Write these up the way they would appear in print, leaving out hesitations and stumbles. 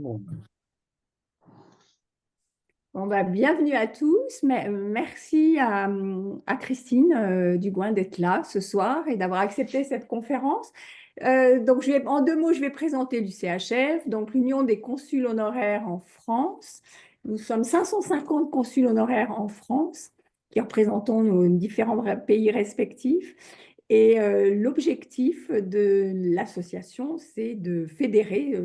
Bon. Bon, bah, bienvenue à tous. Merci à Christine Dugouin d'être là ce soir et d'avoir accepté cette conférence. Donc, en 2 mots, je vais présenter l'UCHF, donc l'Union des consuls honoraires en France. Nous sommes 550 consuls honoraires en France qui représentons nos différents pays respectifs. Et l'objectif de l'association, c'est de fédérer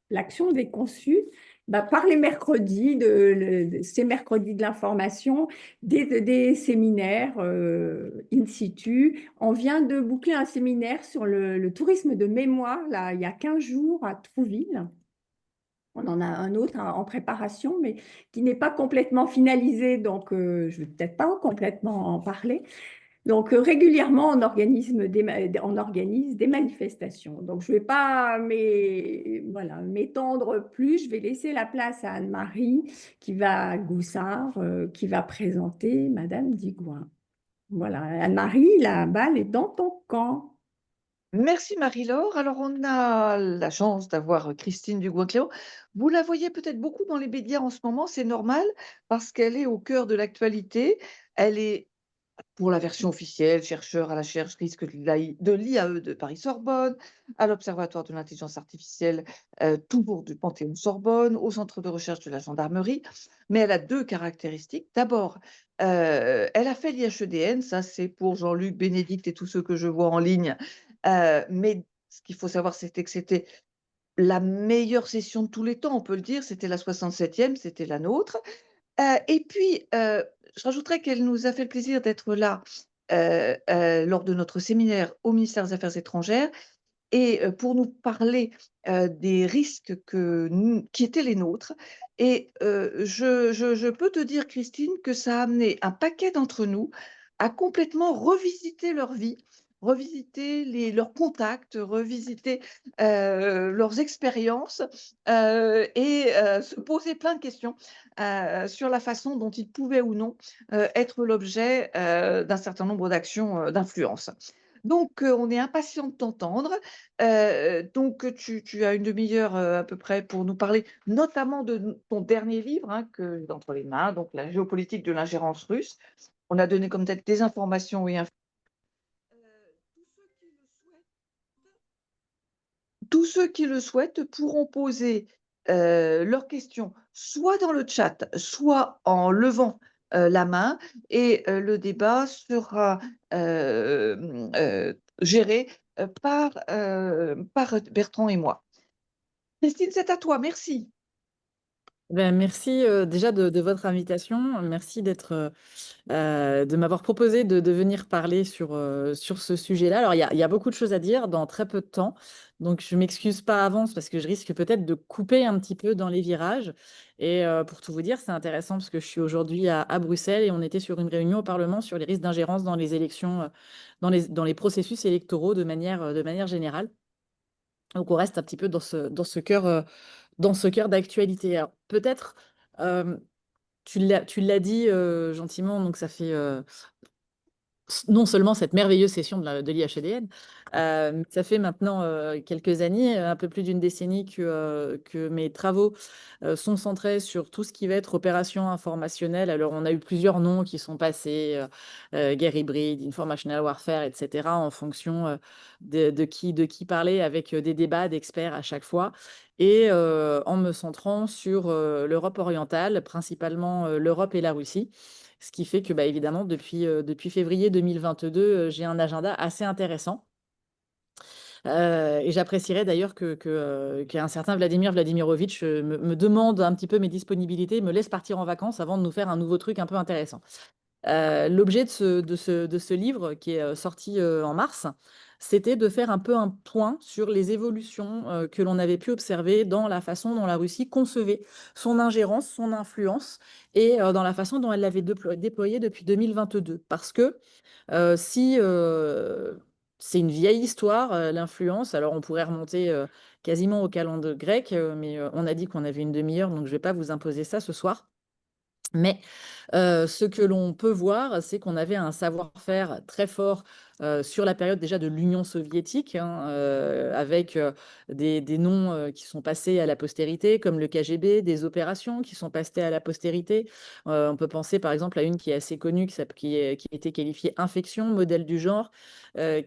l'action des consuls par les mercredis, ces mercredis de l'information, des séminaires in situ. On vient de boucler un séminaire sur le tourisme de mémoire, là, il y a 15 jours à Trouville. On en a un autre en préparation, mais qui n'est pas complètement finalisé, donc je ne vais peut-être pas complètement en parler. Donc, régulièrement, on organise des manifestations. Donc, je ne vais pas voilà, m'étendre plus. Je vais laisser la place à Anne-Marie Goussard, qui va présenter Madame Digouin. Voilà, Anne-Marie, la balle est dans ton camp. Merci Marie-Laure. Alors, on a la chance d'avoir Christine Dugouin-Cléo. Vous la voyez peut-être beaucoup dans les médias en ce moment, c'est normal, parce qu'elle est au cœur de l'actualité. Elle est, pour la version officielle, chercheur à la recherche risque de l'IAE de Paris-Sorbonne, à l'Observatoire de l'intelligence artificielle, toujours du Panthéon-Sorbonne, au centre de recherche de la gendarmerie. Mais elle a deux caractéristiques. D'abord, elle a fait l'IHEDN, ça c'est pour Jean-Luc, Bénédicte et tous ceux que je vois en ligne. Mais ce qu'il faut savoir, c'était que c'était la meilleure session de tous les temps, on peut le dire. C'était la 67e, c'était la nôtre. Et puis, je rajouterais qu'elle nous a fait le plaisir d'être là, lors de notre séminaire au ministère des Affaires étrangères et pour nous parler, des risques qui étaient les nôtres et je peux te dire, Christine, que ça a amené un paquet d'entre nous à complètement revisiter leur vie, revisiter leurs contacts, revisiter, leurs expériences, se poser plein de questions, sur la façon dont ils pouvaient ou non, être l'objet, d'un certain nombre d'actions, d'influence. Donc, on est impatient de t'entendre. Donc, tu as une demi-heure, à peu près pour nous parler notamment de ton dernier livre, hein, que j'ai entre les mains, donc «La géopolitique de l'ingérence russe». On a donné comme telle des informations et tous ceux qui le souhaitent pourront poser, leurs questions soit dans le chat, soit en levant, la main et le débat sera, géré, par Bertrand et moi. Christine, c'est à toi, merci. Ben, merci déjà de votre invitation. Merci de m'avoir proposé de venir parler sur ce sujet-là. Alors, il y a beaucoup de choses à dire dans très peu de temps. Donc, je m'excuse pas à avance parce que je risque peut-être de couper un petit peu dans les virages. Et pour tout vous dire, c'est intéressant parce que je suis aujourd'hui à Bruxelles et on était sur une réunion au Parlement sur les risques d'ingérence dans les élections, dans les processus électoraux de manière générale. Donc, on reste un petit peu dans ce cœur d'actualité. Alors, peut-être, euh, tu l'as dit gentiment, donc ça fait non seulement cette merveilleuse session de l'IHEDN, ça fait maintenant quelques années, un peu plus d'une décennie que mes travaux sont centrés sur tout ce qui va être opération informationnelle. Alors, on a eu plusieurs noms qui sont passés, guerre hybride, informational warfare, etc., en fonction de qui parler, avec des débats d'experts à chaque fois. Et en me centrant sur l'Europe orientale, principalement l'Europe et la Russie. Ce qui fait que, bah, évidemment, depuis février 2022, j'ai un agenda assez intéressant. Et j'apprécierais d'ailleurs qu'un certain Vladimir Vladimirovitch me demande un petit peu mes disponibilités, me laisse partir en vacances avant de nous faire un nouveau truc un peu intéressant. L'objet de ce livre qui est sorti en mars, c'était de faire un peu un point sur les évolutions que l'on avait pu observer dans la façon dont la Russie concevait son ingérence, son influence, et dans la façon dont elle l'avait déployée depuis 2022. Parce que si c'est une vieille histoire, l'influence, alors on pourrait remonter quasiment au calendrier grec, mais on a dit qu'on avait une demi-heure, donc je ne vais pas vous imposer ça ce soir. Mais ce que l'on peut voir, c'est qu'on avait un savoir-faire très fort sur la période déjà de l'Union soviétique, hein, avec des noms qui sont passés à la postérité, comme le KGB, des opérations qui sont passées à la postérité. On peut penser par exemple à une qui est assez connue, qui était qualifiée infection, modèle du genre,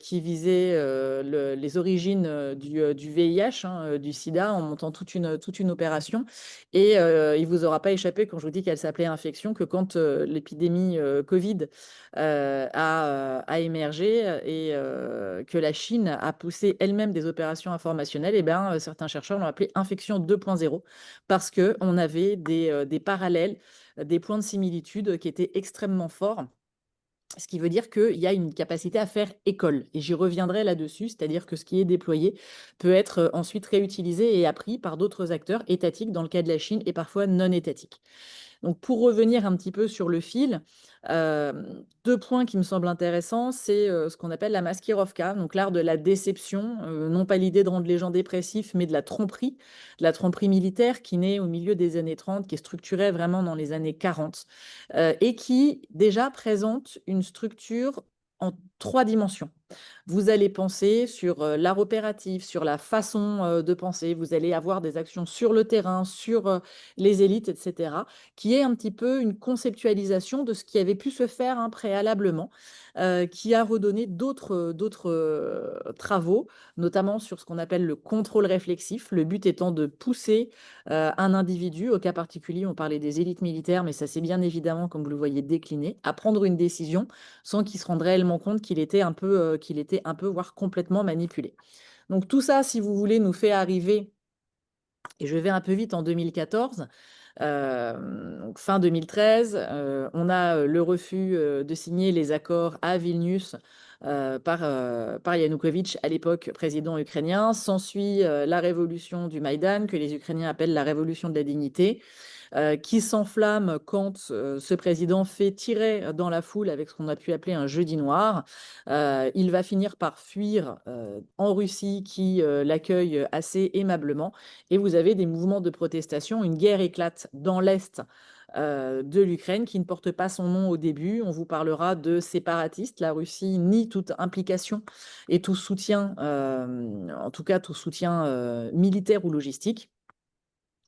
qui visait les origines du VIH, hein, du sida, en montant toute une opération. Et il ne vous aura pas échappé quand je vous dis qu'elle s'appelait infection, que quand l'épidémie Covid a émergé et que la Chine a poussé elle-même des opérations informationnelles, et ben, certains chercheurs l'ont appelé infection 2.0 parce qu'on avait des parallèles, des points de similitude qui étaient extrêmement forts. Ce qui veut dire qu'il y a une capacité à faire école. Et j'y reviendrai là-dessus, c'est-à-dire que ce qui est déployé peut être ensuite réutilisé et appris par d'autres acteurs étatiques, dans le cas de la Chine, et parfois non étatiques. Donc, pour revenir un petit peu sur le fil, euh, deux points qui me semblent intéressants, c'est ce qu'on appelle la maskirovka, donc l'art de la déception, non pas l'idée de rendre les gens dépressifs, mais de la tromperie militaire qui naît au milieu des années 30, qui est structurée vraiment dans les années 40, et qui déjà présente une structure en 3 dimensions. Vous allez penser sur l'art opératif, sur la façon de penser. Vous allez avoir des actions sur le terrain, sur les élites, etc., qui est un petit peu une conceptualisation de ce qui avait pu se faire, hein, préalablement, qui a redonné d'autres travaux, notamment sur ce qu'on appelle le contrôle réflexif, le but étant de pousser un individu, au cas particulier, on parlait des élites militaires, mais ça c'est bien évidemment, comme vous le voyez, décliné, à prendre une décision sans qu'il se rende réellement compte qu'il était un peu, voire complètement manipulé. Donc tout ça, si vous voulez, nous fait arriver, et je vais un peu vite, en 2014, donc fin 2013, on a le refus de signer les accords à Vilnius par Yanukovych, à l'époque président ukrainien. S'ensuit la révolution du Maïdan, que les Ukrainiens appellent la révolution de la dignité, qui s'enflamme quand ce président fait tirer dans la foule avec ce qu'on a pu appeler un jeudi noir. Il va finir par fuir en Russie, qui l'accueille assez aimablement. Et vous avez des mouvements de protestation. Une guerre éclate dans l'Est de l'Ukraine, qui ne porte pas son nom au début. On vous parlera de séparatistes. La Russie nie toute implication et tout soutien, en tout cas tout soutien militaire ou logistique.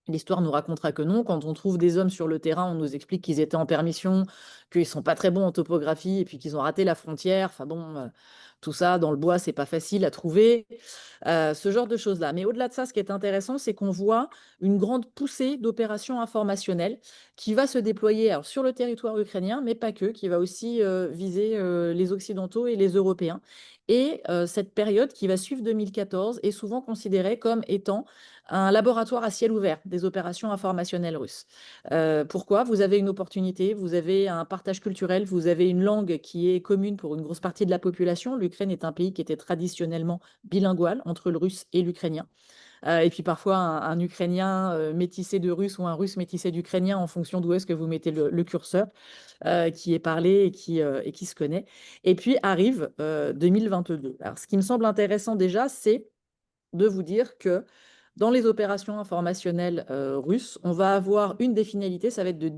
L'histoire nous racontera que non. Quand on trouve des hommes sur le terrain, on nous explique qu'ils étaient en permission, qu'ils ne sont pas très bons en topographie et puis qu'ils ont raté la frontière. Enfin bon, tout ça, dans le bois, c'est pas facile à trouver. Ce genre de choses-là. Mais au-delà de ça, ce qui est intéressant, c'est qu'on voit une grande poussée d'opérations informationnelles qui va se déployer, alors, sur le territoire ukrainien, mais pas que, qui va aussi viser les Occidentaux et les Européens. Et cette période qui va suivre 2014 est souvent considérée comme étant un laboratoire à ciel ouvert des opérations informationnelles russes. Pourquoi? Vous avez une opportunité, vous avez un partage culturel, vous avez une langue qui est commune pour une grosse partie de la population. L'Ukraine est un pays qui était traditionnellement bilingual entre le russe et l'ukrainien. Et puis parfois un Ukrainien métissé de russe ou un russe métissé d'ukrainien, en fonction d'où est-ce que vous mettez le curseur, qui est parlé et qui se connaît. Et puis arrive 2022. Alors, ce qui me semble intéressant déjà, c'est de vous dire que dans les opérations informationnelles russes, on va avoir une des finalités, ça va être de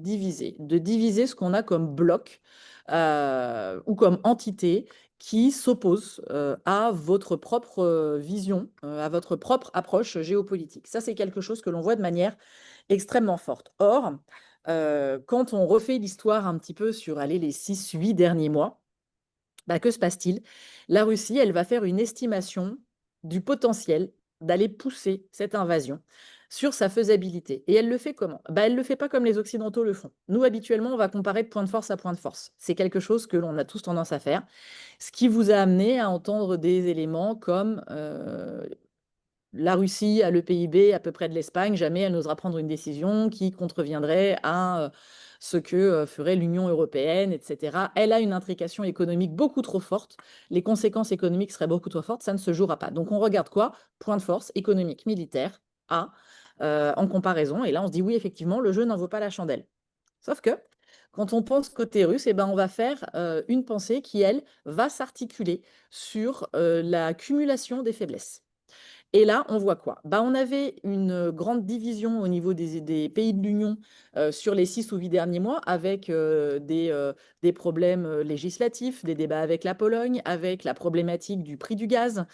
diviser ce qu'on a comme bloc ou comme entité qui s'oppose à votre propre vision, à votre propre approche géopolitique. Ça, c'est quelque chose que l'on voit de manière extrêmement forte. Or, quand on refait l'histoire un petit peu sur, allez, les 6-8 derniers mois, bah, que se passe-t-il? La Russie, elle va faire une estimation du potentiel d'aller pousser cette invasion sur sa faisabilité. Et elle le fait comment? Bah, elle ne le fait pas comme les Occidentaux le font. Nous, habituellement, on va comparer de point de force à point de force. C'est quelque chose que l'on a tous tendance à faire. Ce qui vous a amené à entendre des éléments comme la Russie a le PIB à peu près de l'Espagne, jamais elle n'osera prendre une décision qui contreviendrait à ce que ferait l'Union européenne, etc. Elle a une intrication économique beaucoup trop forte, les conséquences économiques seraient beaucoup trop fortes, ça ne se jouera pas. Donc on regarde quoi? Point de force économique, militaire, A, en comparaison, et là on se dit oui, effectivement, le jeu n'en vaut pas la chandelle. Sauf que quand on pense côté russe, eh ben, on va faire une pensée qui, elle, va s'articuler sur la cumulation des faiblesses. Et là, on voit quoi? Bah, on avait une grande division au niveau des pays de l'Union sur les 6 ou 8 derniers mois, avec des problèmes législatifs, des débats avec la Pologne, avec la problématique du prix du gaz,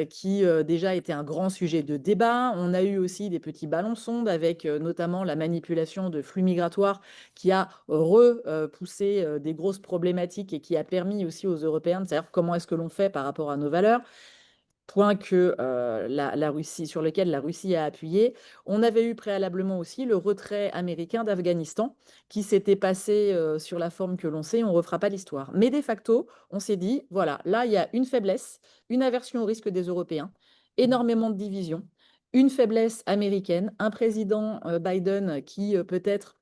qui déjà était un grand sujet de débat. On a eu aussi des petits ballons sondes avec notamment la manipulation de flux migratoires qui a repoussé des grosses problématiques et qui a permis aussi aux Européens de savoir comment est-ce que l'on fait par rapport à nos valeurs. Point que la Russie, sur lequel la Russie a appuyé. On avait eu préalablement aussi le retrait américain d'Afghanistan, qui s'était passé sur la forme que l'on sait, on ne refera pas l'histoire. Mais de facto, on s'est dit, voilà, là, il y a une faiblesse, une aversion au risque des Européens, énormément de divisions, une faiblesse américaine, un président Biden qui peut-être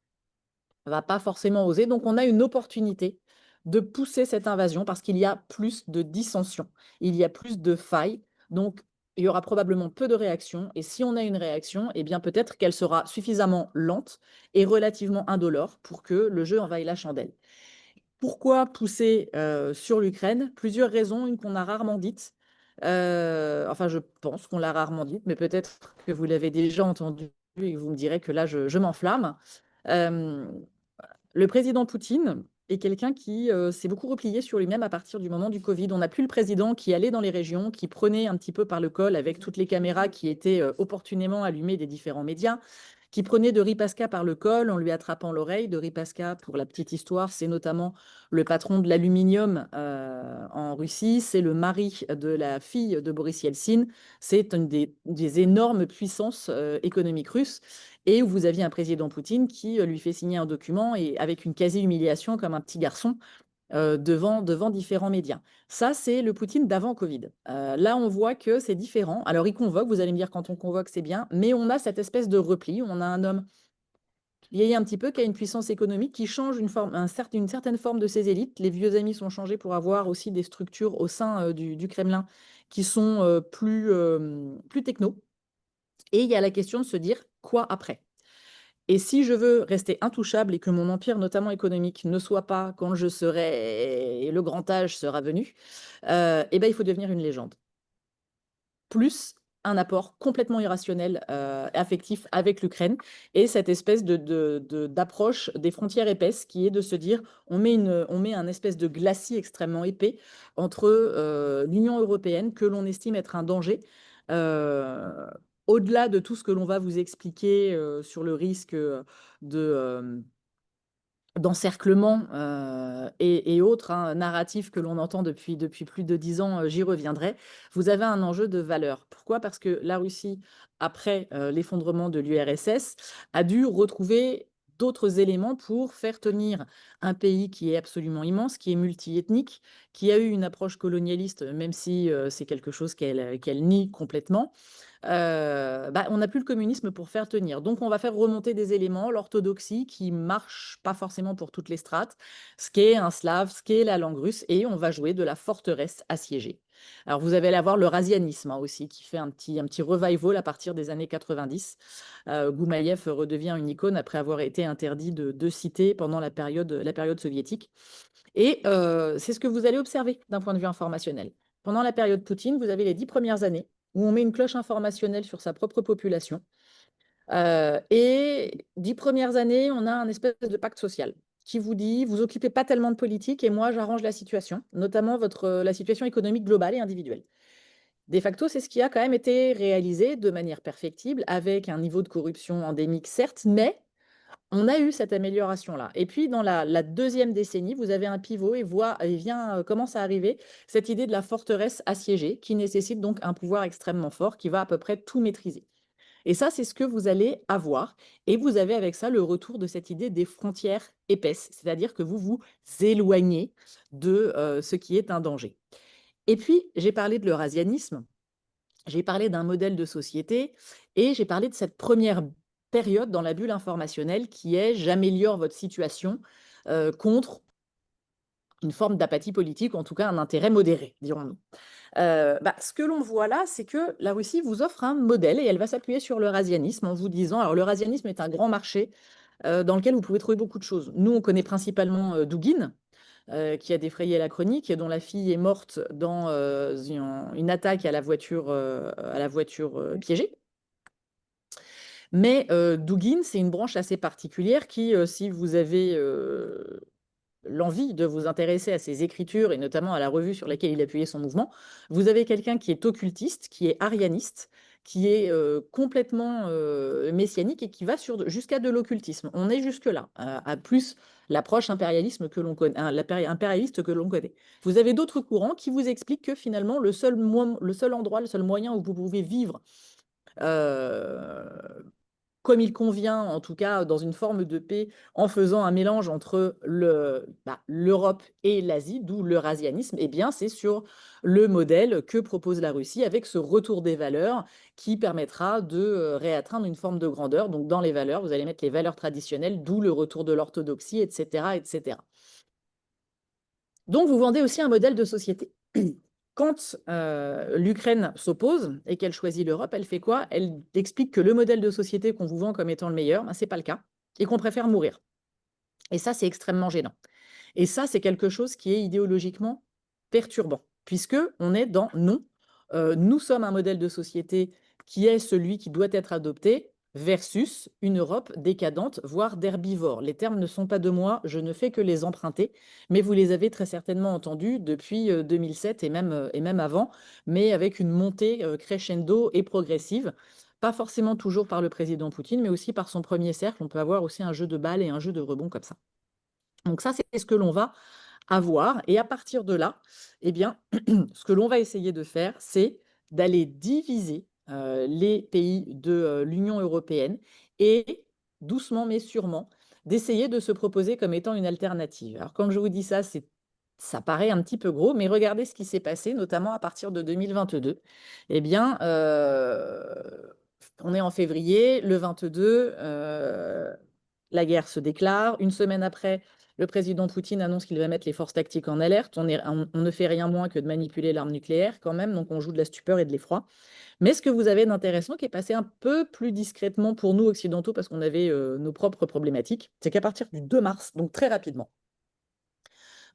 va pas forcément oser. Donc, on a une opportunité de pousser cette invasion parce qu'il y a plus de dissensions, il y a plus de failles. Donc, il y aura probablement peu de réactions. Et si on a une réaction, eh bien peut-être qu'elle sera suffisamment lente et relativement indolore pour que le jeu envahisse la chandelle. Pourquoi pousser sur l'Ukraine? Plusieurs raisons, une qu'on a rarement dite. Enfin, je pense qu'on l'a rarement dite, mais peut-être que vous l'avez déjà entendue et que vous me direz que là, je m'enflamme. Euh, le président Poutine est quelqu'un qui s'est beaucoup replié sur lui-même à partir du moment du Covid. On n'a plus le président qui allait dans les régions, qui prenait un petit peu par le col avec toutes les caméras qui étaient opportunément allumées des différents médias, qui prenait de Ripasca par le col en lui attrapant l'oreille. De Ripasca, pour la petite histoire, c'est notamment le patron de l'aluminium en Russie, c'est le mari de la fille de Boris Yeltsin, c'est une des énormes puissances économiques russes, et où vous aviez un président Poutine qui lui fait signer un document et avec une quasi-humiliation comme un petit garçon devant différents médias. Ça, c'est le Poutine d'avant Covid. Là, on voit que c'est différent. Alors, il convoque, vous allez me dire quand on convoque, c'est bien, mais on a cette espèce de repli. On a un homme vieilli un petit peu, qui a une puissance économique, qui change une certaine forme de ses élites. Les vieux amis sont changés pour avoir aussi des structures au sein du Kremlin qui sont plus techno. Et il y a la question de se dire quoi après. Et si je veux rester intouchable et que mon empire, notamment économique, ne soit pas quand je serai et le grand âge sera venu, eh ben, il faut devenir une légende. Plus un apport complètement irrationnel, affectif avec l'Ukraine et cette espèce d'approche des frontières épaisses qui est de se dire on met un espèce de glacis extrêmement épais entre l'Union européenne que l'on estime être un danger. euh, Au-delà de tout ce que l'on va vous expliquer sur le risque d'encerclement et autres narratifs que l'on entend depuis plus de 10 ans, j'y reviendrai, vous avez un enjeu de valeur. Pourquoi? Parce que la Russie, après l'effondrement de l'URSS, a dû retrouver d'autres éléments pour faire tenir un pays qui est absolument immense, qui est multiethnique, qui a eu une approche colonialiste, même si c'est quelque chose qu'elle nie complètement. Bah, on n'a plus le communisme pour faire tenir. Donc, on va faire remonter des éléments, l'orthodoxie qui marche pas forcément pour toutes les strates, ce qu'est un slave, ce qu'est la langue russe, et on va jouer de la forteresse assiégée. Alors, vous allez avoir le rasianisme aussi, qui fait un petit revival à partir des années 90. Goumaïev redevient une icône après avoir été interdit de citer pendant la période soviétique. Et c'est ce que vous allez observer d'un point de vue informationnel. Pendant la période Poutine, vous avez les 10 premières années où on met une cloche informationnelle sur sa propre population. Et 10 premières années, on a un espèce de pacte social qui vous dit, vous occupez pas tellement de politique et moi, j'arrange la situation, notamment la situation économique globale et individuelle. De facto, c'est ce qui a quand même été réalisé de manière perfectible, avec un niveau de corruption endémique, certes, mais on a eu cette amélioration-là. Et puis, dans la deuxième décennie, vous avez un pivot commence à arriver cette idée de la forteresse assiégée qui nécessite donc un pouvoir extrêmement fort qui va à peu près tout maîtriser. Et ça, c'est ce que vous allez avoir. Et vous avez avec ça le retour de cette idée des frontières épaisses, c'est-à-dire que vous vous éloignez de ce qui est un danger. Et puis, j'ai parlé de l'eurasianisme. J'ai parlé d'un modèle de société et j'ai parlé de cette première période dans la bulle informationnelle qui est j'améliore votre situation contre une forme d'apathie politique, ou en tout cas un intérêt modéré, dirons-nous. Ce que l'on voit là, c'est que la Russie vous offre un modèle et elle va s'appuyer sur l'eurasianisme en vous disant, alors l'eurasianisme est un grand marché dans lequel vous pouvez trouver beaucoup de choses. Nous, on connaît principalement Dugin, qui a défrayé la chronique et dont la fille est morte dans une attaque à la voiture piégée. Mais Dugin, c'est une branche assez particulière qui, si vous avez l'envie de vous intéresser à ses écritures et notamment à la revue sur laquelle il appuyait son mouvement, vous avez quelqu'un qui est occultiste, qui est arianiste, qui est complètement messianique et qui va jusqu'à de l'occultisme. On est jusque-là, à plus l'approche impérialisme que l'on connaît, impérialiste que l'on connaît. Vous avez d'autres courants qui vous expliquent que finalement, le seul endroit, le seul moyen où vous pouvez vivre euh, comme il convient, en tout cas dans une forme de paix, en faisant un mélange entre l'Europe et l'Asie, d'où l'eurasianisme, eh bien, c'est sur le modèle que propose la Russie, avec ce retour des valeurs qui permettra de réatteindre une forme de grandeur. Donc, dans les valeurs, vous allez mettre les valeurs traditionnelles, d'où le retour de l'orthodoxie, etc., etc. Donc, vous vendez aussi un modèle de société. Quand l'Ukraine s'oppose et qu'elle choisit l'Europe, elle fait quoi? Elle explique que le modèle de société qu'on vous vend comme étant le meilleur, ben, ce n'est pas le cas et qu'on préfère mourir. Et ça, c'est extrêmement gênant. Et ça, c'est quelque chose qui est idéologiquement perturbant, puisque on est dans non, nous sommes un modèle de société qui est celui qui doit être adopté versus une Europe décadente, voire d'herbivore. Les termes ne sont pas de moi, je ne fais que les emprunter, mais vous les avez très certainement entendus depuis 2007 et même avant, mais avec une montée crescendo et progressive. Pas forcément toujours par le président Poutine, mais aussi par son premier cercle. On peut avoir aussi un jeu de balles et un jeu de rebond comme ça. Donc ça, c'est ce que l'on va avoir. Et à partir de là, eh bien, ce que l'on va essayer de faire, c'est d'aller diviser les pays de l'Union européenne et doucement mais sûrement, d'essayer de se proposer comme étant une alternative. Alors, comme je vous dis ça, ça paraît un petit peu gros, mais regardez ce qui s'est passé, notamment à partir de 2022. Eh bien, on est en février, le 22, la guerre se déclare. Une semaine après, le président Poutine annonce qu'il va mettre les forces tactiques en alerte. On ne fait rien moins que de manipuler l'arme nucléaire quand même, donc on joue de la stupeur et de l'effroi. Mais ce que vous avez d'intéressant, qui est passé un peu plus discrètement pour nous occidentaux, parce qu'on avait nos propres problématiques, c'est qu'à partir du 2 mars, donc très rapidement,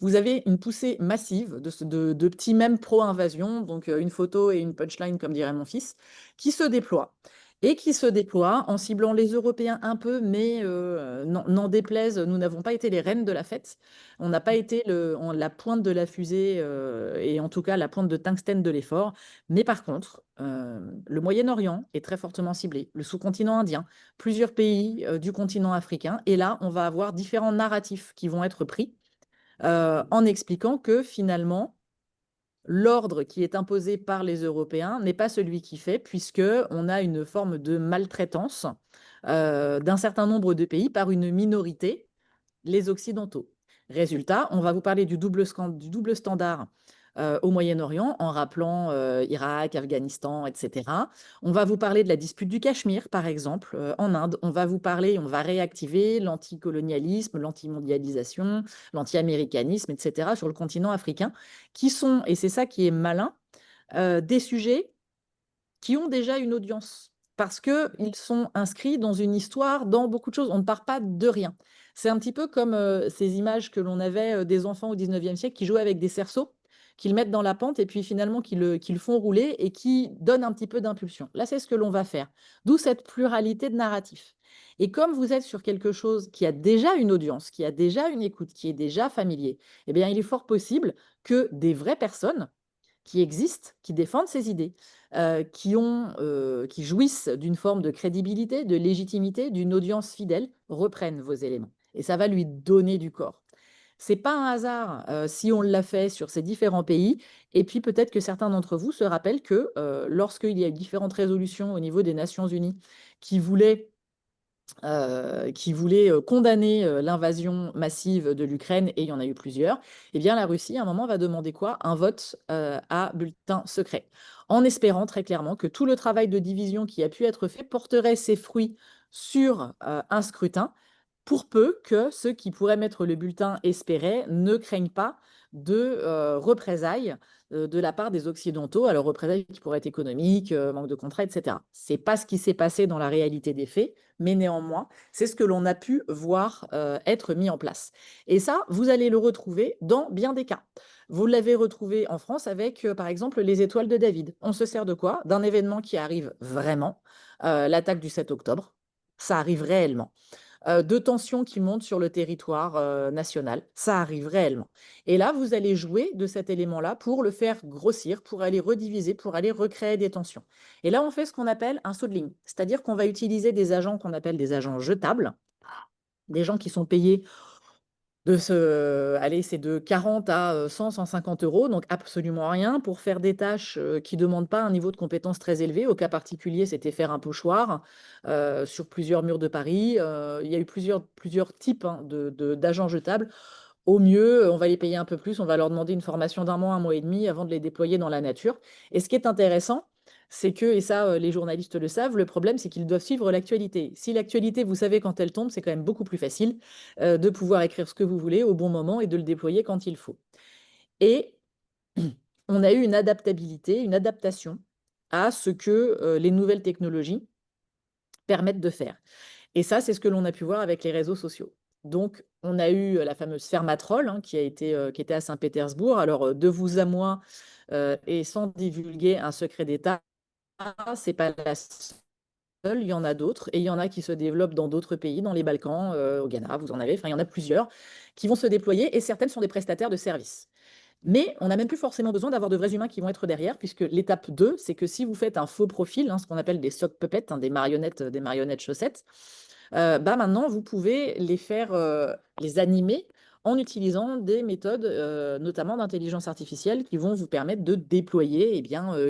vous avez une poussée massive de petits mèmes pro-invasion, donc une photo et une punchline, comme dirait mon fils, qui se déploient. Et qui se déploient en ciblant les Européens un peu, mais n'en déplaise, nous n'avons pas été les reines de la fête. On n'a pas été la pointe de la fusée, et en tout cas la pointe de tungstène de l'effort. Mais par contre, le Moyen-Orient est très fortement ciblé, le sous-continent indien, plusieurs pays du continent africain. Et là, on va avoir différents narratifs qui vont être pris en expliquant que finalement, l'ordre qui est imposé par les Européens n'est pas celui qui fait, puisqu'on a une forme de maltraitance d'un certain nombre de pays par une minorité, les Occidentaux. Résultat, on va vous parler du double standard au Moyen-Orient, en rappelant Irak, Afghanistan, etc. On va vous parler de la dispute du Cachemire, par exemple, en Inde. On va vous parler, on va réactiver l'anticolonialisme, l'antimondialisation, l'anti-américanisme, etc. sur le continent africain, qui sont, et c'est ça qui est malin, des sujets qui ont déjà une audience parce qu'ils sont inscrits dans une histoire, dans beaucoup de choses. On ne part pas de rien. C'est un petit peu comme ces images que l'on avait des enfants au 19e siècle qui jouaient avec des cerceaux, qu'ils mettent dans la pente et puis finalement qu'ils font rouler et qui donnent un petit peu d'impulsion. Là, c'est ce que l'on va faire. D'où cette pluralité de narratifs. Et comme vous êtes sur quelque chose qui a déjà une audience, qui a déjà une écoute, qui est déjà familier, eh bien, il est fort possible que des vraies personnes qui existent, qui défendent ces idées, qui jouissent d'une forme de crédibilité, de légitimité, d'une audience fidèle, reprennent vos éléments. Et ça va lui donner du corps. C'est pas un hasard si on l'a fait sur ces différents pays. Et puis peut-être que certains d'entre vous se rappellent que lorsqu'il y a eu différentes résolutions au niveau des Nations Unies qui voulaient condamner l'invasion massive de l'Ukraine, et il y en a eu plusieurs, eh bien la Russie, à un moment, va demander quoi? Un vote à bulletin secret, en espérant très clairement que tout le travail de division qui a pu être fait porterait ses fruits sur un scrutin, pour peu que ceux qui pourraient mettre le bulletin espéré ne craignent pas de représailles de la part des Occidentaux, alors représailles qui pourraient être économiques, manque de contrat, etc. Ce n'est pas ce qui s'est passé dans la réalité des faits, mais néanmoins, c'est ce que l'on a pu voir être mis en place. Et ça, vous allez le retrouver dans bien des cas. Vous l'avez retrouvé en France avec, par exemple, les étoiles de David. On se sert de quoi? D'un événement qui arrive vraiment, l'attaque du 7 octobre. Ça arrive réellement. De tensions qui montent sur le territoire national. Ça arrive réellement. Et là, vous allez jouer de cet élément-là pour le faire grossir, pour aller rediviser, pour aller recréer des tensions. Et là, on fait ce qu'on appelle un saut de ligne. C'est-à-dire qu'on va utiliser des agents qu'on appelle des agents jetables, des gens qui sont payés allez, c'est de 40 à 100, 150 euros, donc absolument rien pour faire des tâches qui ne demandent pas un niveau de compétence très élevé. Au cas particulier, c'était faire un pochoir sur plusieurs murs de Paris. Il y a eu plusieurs types hein, d'agents jetables. Au mieux, on va les payer un peu plus, on va leur demander une formation d'un mois et demi avant de les déployer dans la nature. Et ce qui est intéressant, c'est que, et ça les journalistes le savent, le problème c'est qu'ils doivent suivre l'actualité. Si l'actualité, vous savez quand elle tombe, c'est quand même beaucoup plus facile de pouvoir écrire ce que vous voulez au bon moment et de le déployer quand il faut. Et on a eu une adaptabilité, une adaptation à ce que les nouvelles technologies permettent de faire. Et ça, c'est ce que l'on a pu voir avec les réseaux sociaux. Donc, on a eu la fameuse Fermatrol hein, qui était à Saint-Pétersbourg. Alors, de vous à moi, et sans divulguer un secret d'État, c'est pas la seule, il y en a d'autres, et il y en a qui se développent dans d'autres pays, dans les Balkans, au Ghana, vous en avez, enfin, il y en a plusieurs qui vont se déployer, et certaines sont des prestataires de services. Mais on n'a même plus forcément besoin d'avoir de vrais humains qui vont être derrière, puisque l'étape 2, c'est que si vous faites un faux profil, hein, ce qu'on appelle des sock puppets, hein, des marionnettes chaussettes, maintenant, vous pouvez les faire les animer en utilisant des méthodes, notamment d'intelligence artificielle, qui vont vous permettre de déployer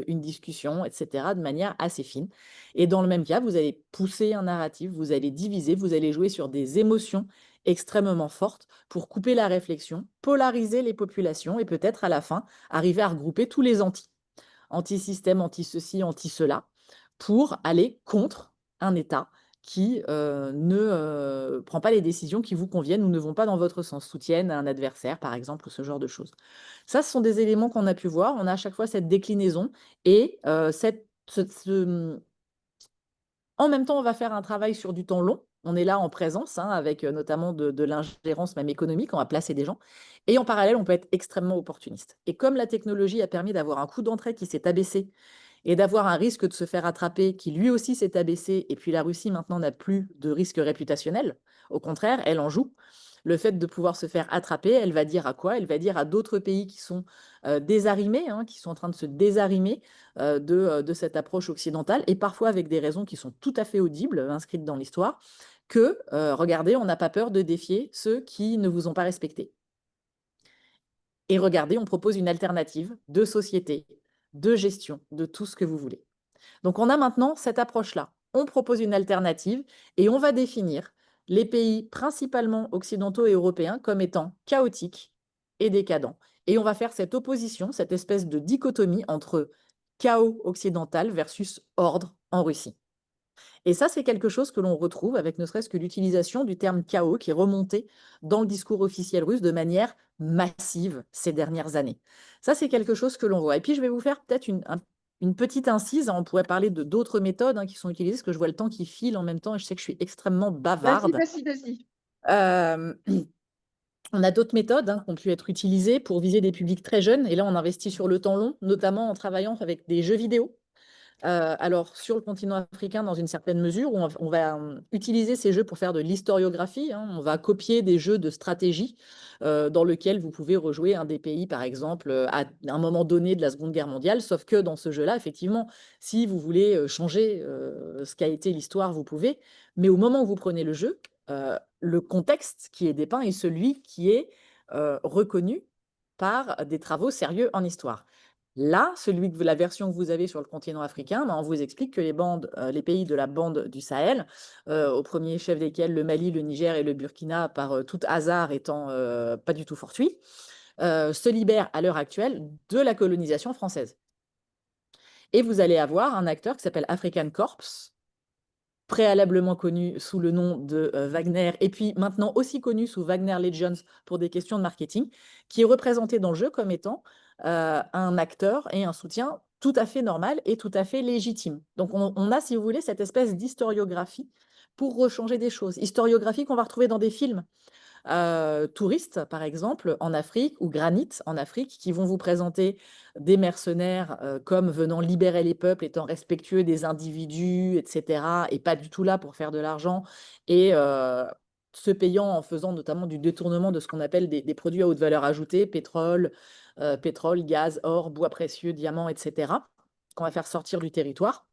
une discussion, etc., de manière assez fine. Et dans le même cas, vous allez pousser un narratif, vous allez diviser, vous allez jouer sur des émotions extrêmement fortes pour couper la réflexion, polariser les populations et peut-être à la fin arriver à regrouper tous les anti-système, anti-ceci, anti-cela, pour aller contre un État qui ne prend pas les décisions qui vous conviennent ou ne vont pas dans votre sens, soutiennent un adversaire, par exemple, ou ce genre de choses. Ça, ce sont des éléments qu'on a pu voir. On a à chaque fois cette déclinaison et en même temps, on va faire un travail sur du temps long. On est là en présence, hein, avec notamment de l'ingérence même économique, on va placer des gens. Et en parallèle, on peut être extrêmement opportuniste. Et comme la technologie a permis d'avoir un coût d'entrée qui s'est abaissé et d'avoir un risque de se faire attraper qui lui aussi s'est abaissé, et puis la Russie maintenant n'a plus de risque réputationnel, au contraire, elle en joue. Le fait de pouvoir se faire attraper, elle va dire à quoi? Elle va dire à d'autres pays qui sont désarrimés, hein, qui sont en train de se désarrimer de cette approche occidentale, et parfois avec des raisons qui sont tout à fait audibles, inscrites dans l'histoire, que, regardez, on n'a pas peur de défier ceux qui ne vous ont pas respecté. Et regardez, on propose une alternative de société, de gestion, de tout ce que vous voulez. Donc on a maintenant cette approche-là. On propose une alternative et on va définir les pays principalement occidentaux et européens comme étant chaotiques et décadents. Et on va faire cette opposition, cette espèce de dichotomie entre chaos occidental versus ordre en Russie. Et ça, c'est quelque chose que l'on retrouve avec ne serait-ce que l'utilisation du terme chaos qui est remonté dans le discours officiel russe de manière massive ces dernières années. Ça, c'est quelque chose que l'on voit. Et puis, je vais vous faire peut-être une petite incise. On pourrait parler de d'autres méthodes qui sont utilisées, parce que je vois le temps qui file en même temps et je sais que je suis extrêmement Vas-y, bavarde. vas-y, vas-y. Euh, on a d'autres méthodes qui ont pu être utilisées pour viser des publics très jeunes. Et là, on investit sur le temps long, notamment en travaillant avec des jeux vidéo. Alors, sur le continent africain, dans une certaine mesure, où on va utiliser ces jeux pour faire de l'historiographie. On va copier des jeux de stratégie dans lesquels vous pouvez rejouer un des pays, par exemple, à un moment donné de la Seconde Guerre mondiale. Sauf que dans ce jeu-là, effectivement, si vous voulez changer ce qu'a été l'histoire, vous pouvez. Mais au moment où vous prenez le jeu, le contexte qui est dépeint est celui qui est reconnu par des travaux sérieux en histoire. Là, la version que vous avez sur le continent africain, on vous explique que les pays de la bande du Sahel, au premier chef desquels le Mali, le Niger et le Burkina, par tout hasard étant pas du tout fortuit, se libèrent à l'heure actuelle de la colonisation française. Et vous allez avoir un acteur qui s'appelle African Corps, préalablement connu sous le nom de Wagner, et puis maintenant aussi connu sous Wagner Legends pour des questions de marketing, qui est représenté dans le jeu comme étant un acteur et un soutien tout à fait normal et tout à fait légitime. Donc on a, si vous voulez, cette espèce d'historiographie pour rechanger des choses. Historiographie qu'on va retrouver dans des films touristes, par exemple, en Afrique, ou Granit en Afrique, qui vont vous présenter des mercenaires comme venant libérer les peuples, étant respectueux des individus, etc., et pas du tout là pour faire de l'argent, et se payant en faisant notamment du détournement de ce qu'on appelle des produits à haute valeur ajoutée, pétrole, gaz, or, bois précieux, diamants, etc., qu'on va faire sortir du territoire.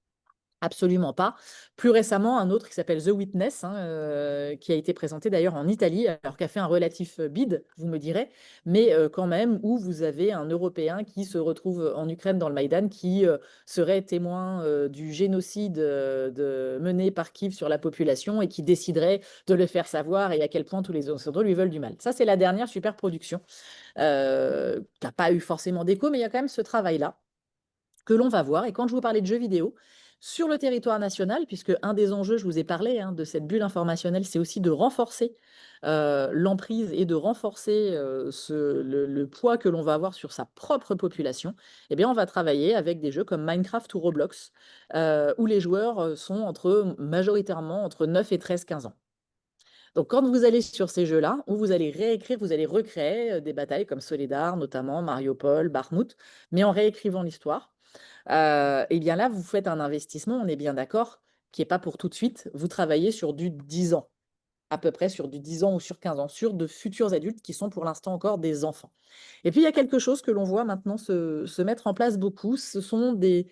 Absolument pas. Plus récemment, un autre qui s'appelle The Witness, hein, qui a été présenté d'ailleurs en Italie, alors qu'a fait un relatif bide, vous me direz, mais quand même, où vous avez un Européen qui se retrouve en Ukraine dans le Maïdan, qui serait témoin du génocide mené par Kiev sur la population et qui déciderait de le faire savoir et à quel point tous les Occidentaux lui veulent du mal. Ça, c'est la dernière super production, qui n'a pas eu forcément d'écho, mais il y a quand même ce travail-là que l'on va voir. Et quand je vous parlais de jeux vidéo, sur le territoire national, puisque un des enjeux, je vous ai parlé de cette bulle informationnelle, c'est aussi de renforcer l'emprise et de renforcer le poids que l'on va avoir sur sa propre population, eh bien, on va travailler avec des jeux comme Minecraft ou Roblox, où les joueurs sont majoritairement entre 9 et 13-15 ans. Donc, quand vous allez sur ces jeux-là, où vous allez réécrire, vous allez recréer des batailles comme Soledar, notamment Mariupol, Bakhmut, mais en réécrivant l'histoire, et bien là, vous faites un investissement, on est bien d'accord, qui n'est pas pour tout de suite. Vous travaillez sur du 10 ans, à peu près sur du 10 ans ou sur 15 ans, sur de futurs adultes qui sont pour l'instant encore des enfants. Et puis, il y a quelque chose que l'on voit maintenant se mettre en place beaucoup, ce sont des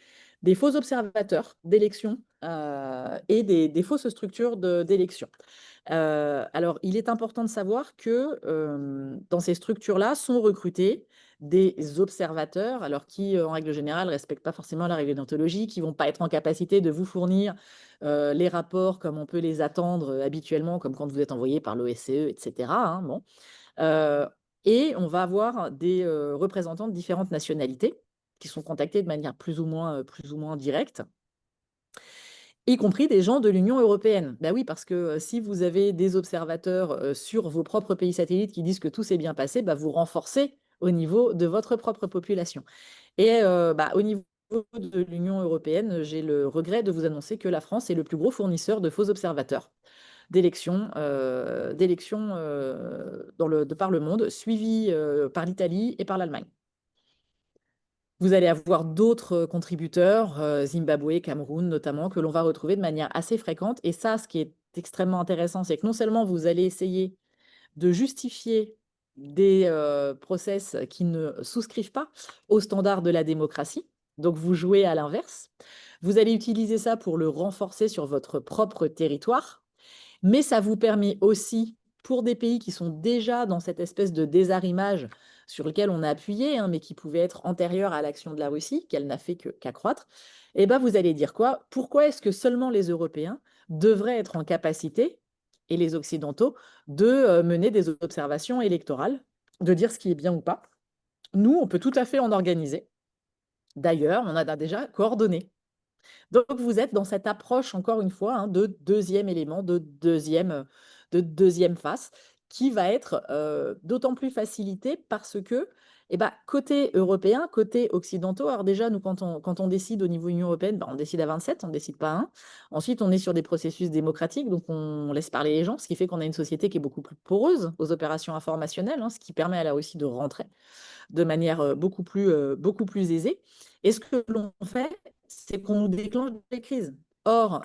faux observateurs d'élections et des fausses structures d'élections. Alors, il est important de savoir que dans ces structures-là sont recrutés des observateurs, alors qui, en règle générale, ne respectent pas forcément la règle déontologie, qui ne vont pas être en capacité de vous fournir les rapports comme on peut les attendre habituellement, comme quand vous êtes envoyé par l'OSCE, etc., hein, bon. Euh, et on va avoir des représentants de différentes nationalités qui sont contactés de manière plus ou moins directe, y compris des gens de l'Union européenne. Ben oui, parce que si vous avez des observateurs sur vos propres pays satellites qui disent que tout s'est bien passé, bah, vous renforcez au niveau de votre propre population. Et au niveau de l'Union européenne, j'ai le regret de vous annoncer que la France est le plus gros fournisseur de faux observateurs d'élections de par le monde, suivi par l'Italie et par l'Allemagne. Vous allez avoir d'autres contributeurs, Zimbabwe, Cameroun notamment, que l'on va retrouver de manière assez fréquente. Et ça, ce qui est extrêmement intéressant, c'est que non seulement vous allez essayer de justifier des process qui ne souscrivent pas aux standards de la démocratie, donc vous jouez à l'inverse. Vous allez utiliser ça pour le renforcer sur votre propre territoire, mais ça vous permet aussi, pour des pays qui sont déjà dans cette espèce de désarrimage sur lequel on a appuyé, hein, mais qui pouvait être antérieur à l'action de la Russie, qu'elle n'a fait qu'accroître, et ben vous allez dire quoi? Pourquoi est-ce que seulement les Européens devraient être en capacité, et les Occidentaux, de mener des observations électorales, de dire ce qui est bien ou pas? Nous, on peut tout à fait en organiser. D'ailleurs, on a déjà coordonné. Donc, vous êtes dans cette approche, encore une fois, hein, de deuxième élément, de deuxième face, qui va être d'autant plus facilitée parce que, eh ben, côté européen, côté occidentaux, alors déjà, nous, quand on décide au niveau Union européenne, ben, on décide à 27, on ne décide pas à 1. Ensuite, on est sur des processus démocratiques, donc on laisse parler les gens, ce qui fait qu'on a une société qui est beaucoup plus poreuse aux opérations informationnelles, hein, ce qui permet à la Russie de rentrer de manière beaucoup plus aisée. Et ce que l'on fait, c'est qu'on nous déclenche des crises. Or,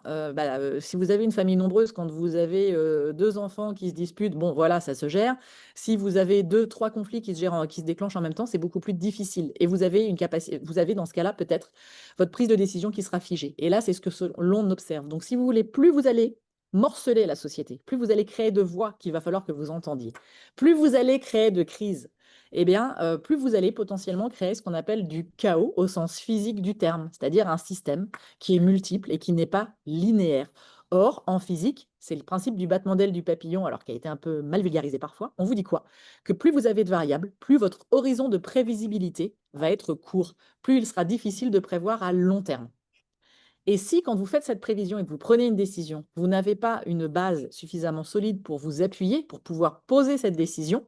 si vous avez une famille nombreuse, quand vous avez 2 enfants qui se disputent, bon, voilà, ça se gère. Si vous avez 2, 3 conflits qui se déclenchent en même temps, c'est beaucoup plus difficile. Et vous avez vous avez dans ce cas-là peut-être votre prise de décision qui sera figée. Et là, c'est ce que l'on observe. Donc, si vous voulez, plus vous allez morceler la société, plus vous allez créer de voix qu'il va falloir que vous entendiez, plus vous allez créer de crises, eh bien, plus vous allez potentiellement créer ce qu'on appelle du chaos au sens physique du terme, c'est-à-dire un système qui est multiple et qui n'est pas linéaire. Or, en physique, c'est le principe du battement d'aile du papillon, alors qui a été un peu mal vulgarisé parfois. On vous dit quoi? Que plus vous avez de variables, plus votre horizon de prévisibilité va être court, plus il sera difficile de prévoir à long terme. Et si, quand vous faites cette prévision et que vous prenez une décision, vous n'avez pas une base suffisamment solide pour vous appuyer, pour pouvoir poser cette décision,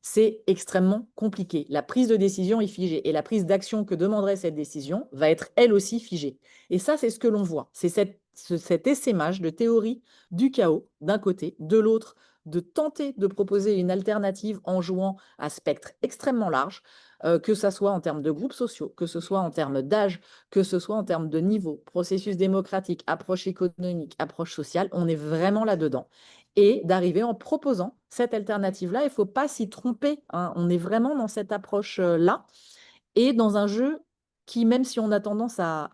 c'est extrêmement compliqué. La prise de décision est figée et la prise d'action que demanderait cette décision va être elle aussi figée. Et ça, c'est ce que l'on voit. C'est cet essaimage de théorie du chaos d'un côté, de l'autre, de tenter de proposer une alternative en jouant à spectre extrêmement large, que ce soit en termes de groupes sociaux, que ce soit en termes d'âge, que ce soit en termes de niveau, processus démocratique, approche économique, approche sociale. On est vraiment là-dedans et d'arriver en proposant cette alternative-là. Il ne faut pas s'y tromper, hein. On est vraiment dans cette approche-là et dans un jeu qui, même si on a tendance à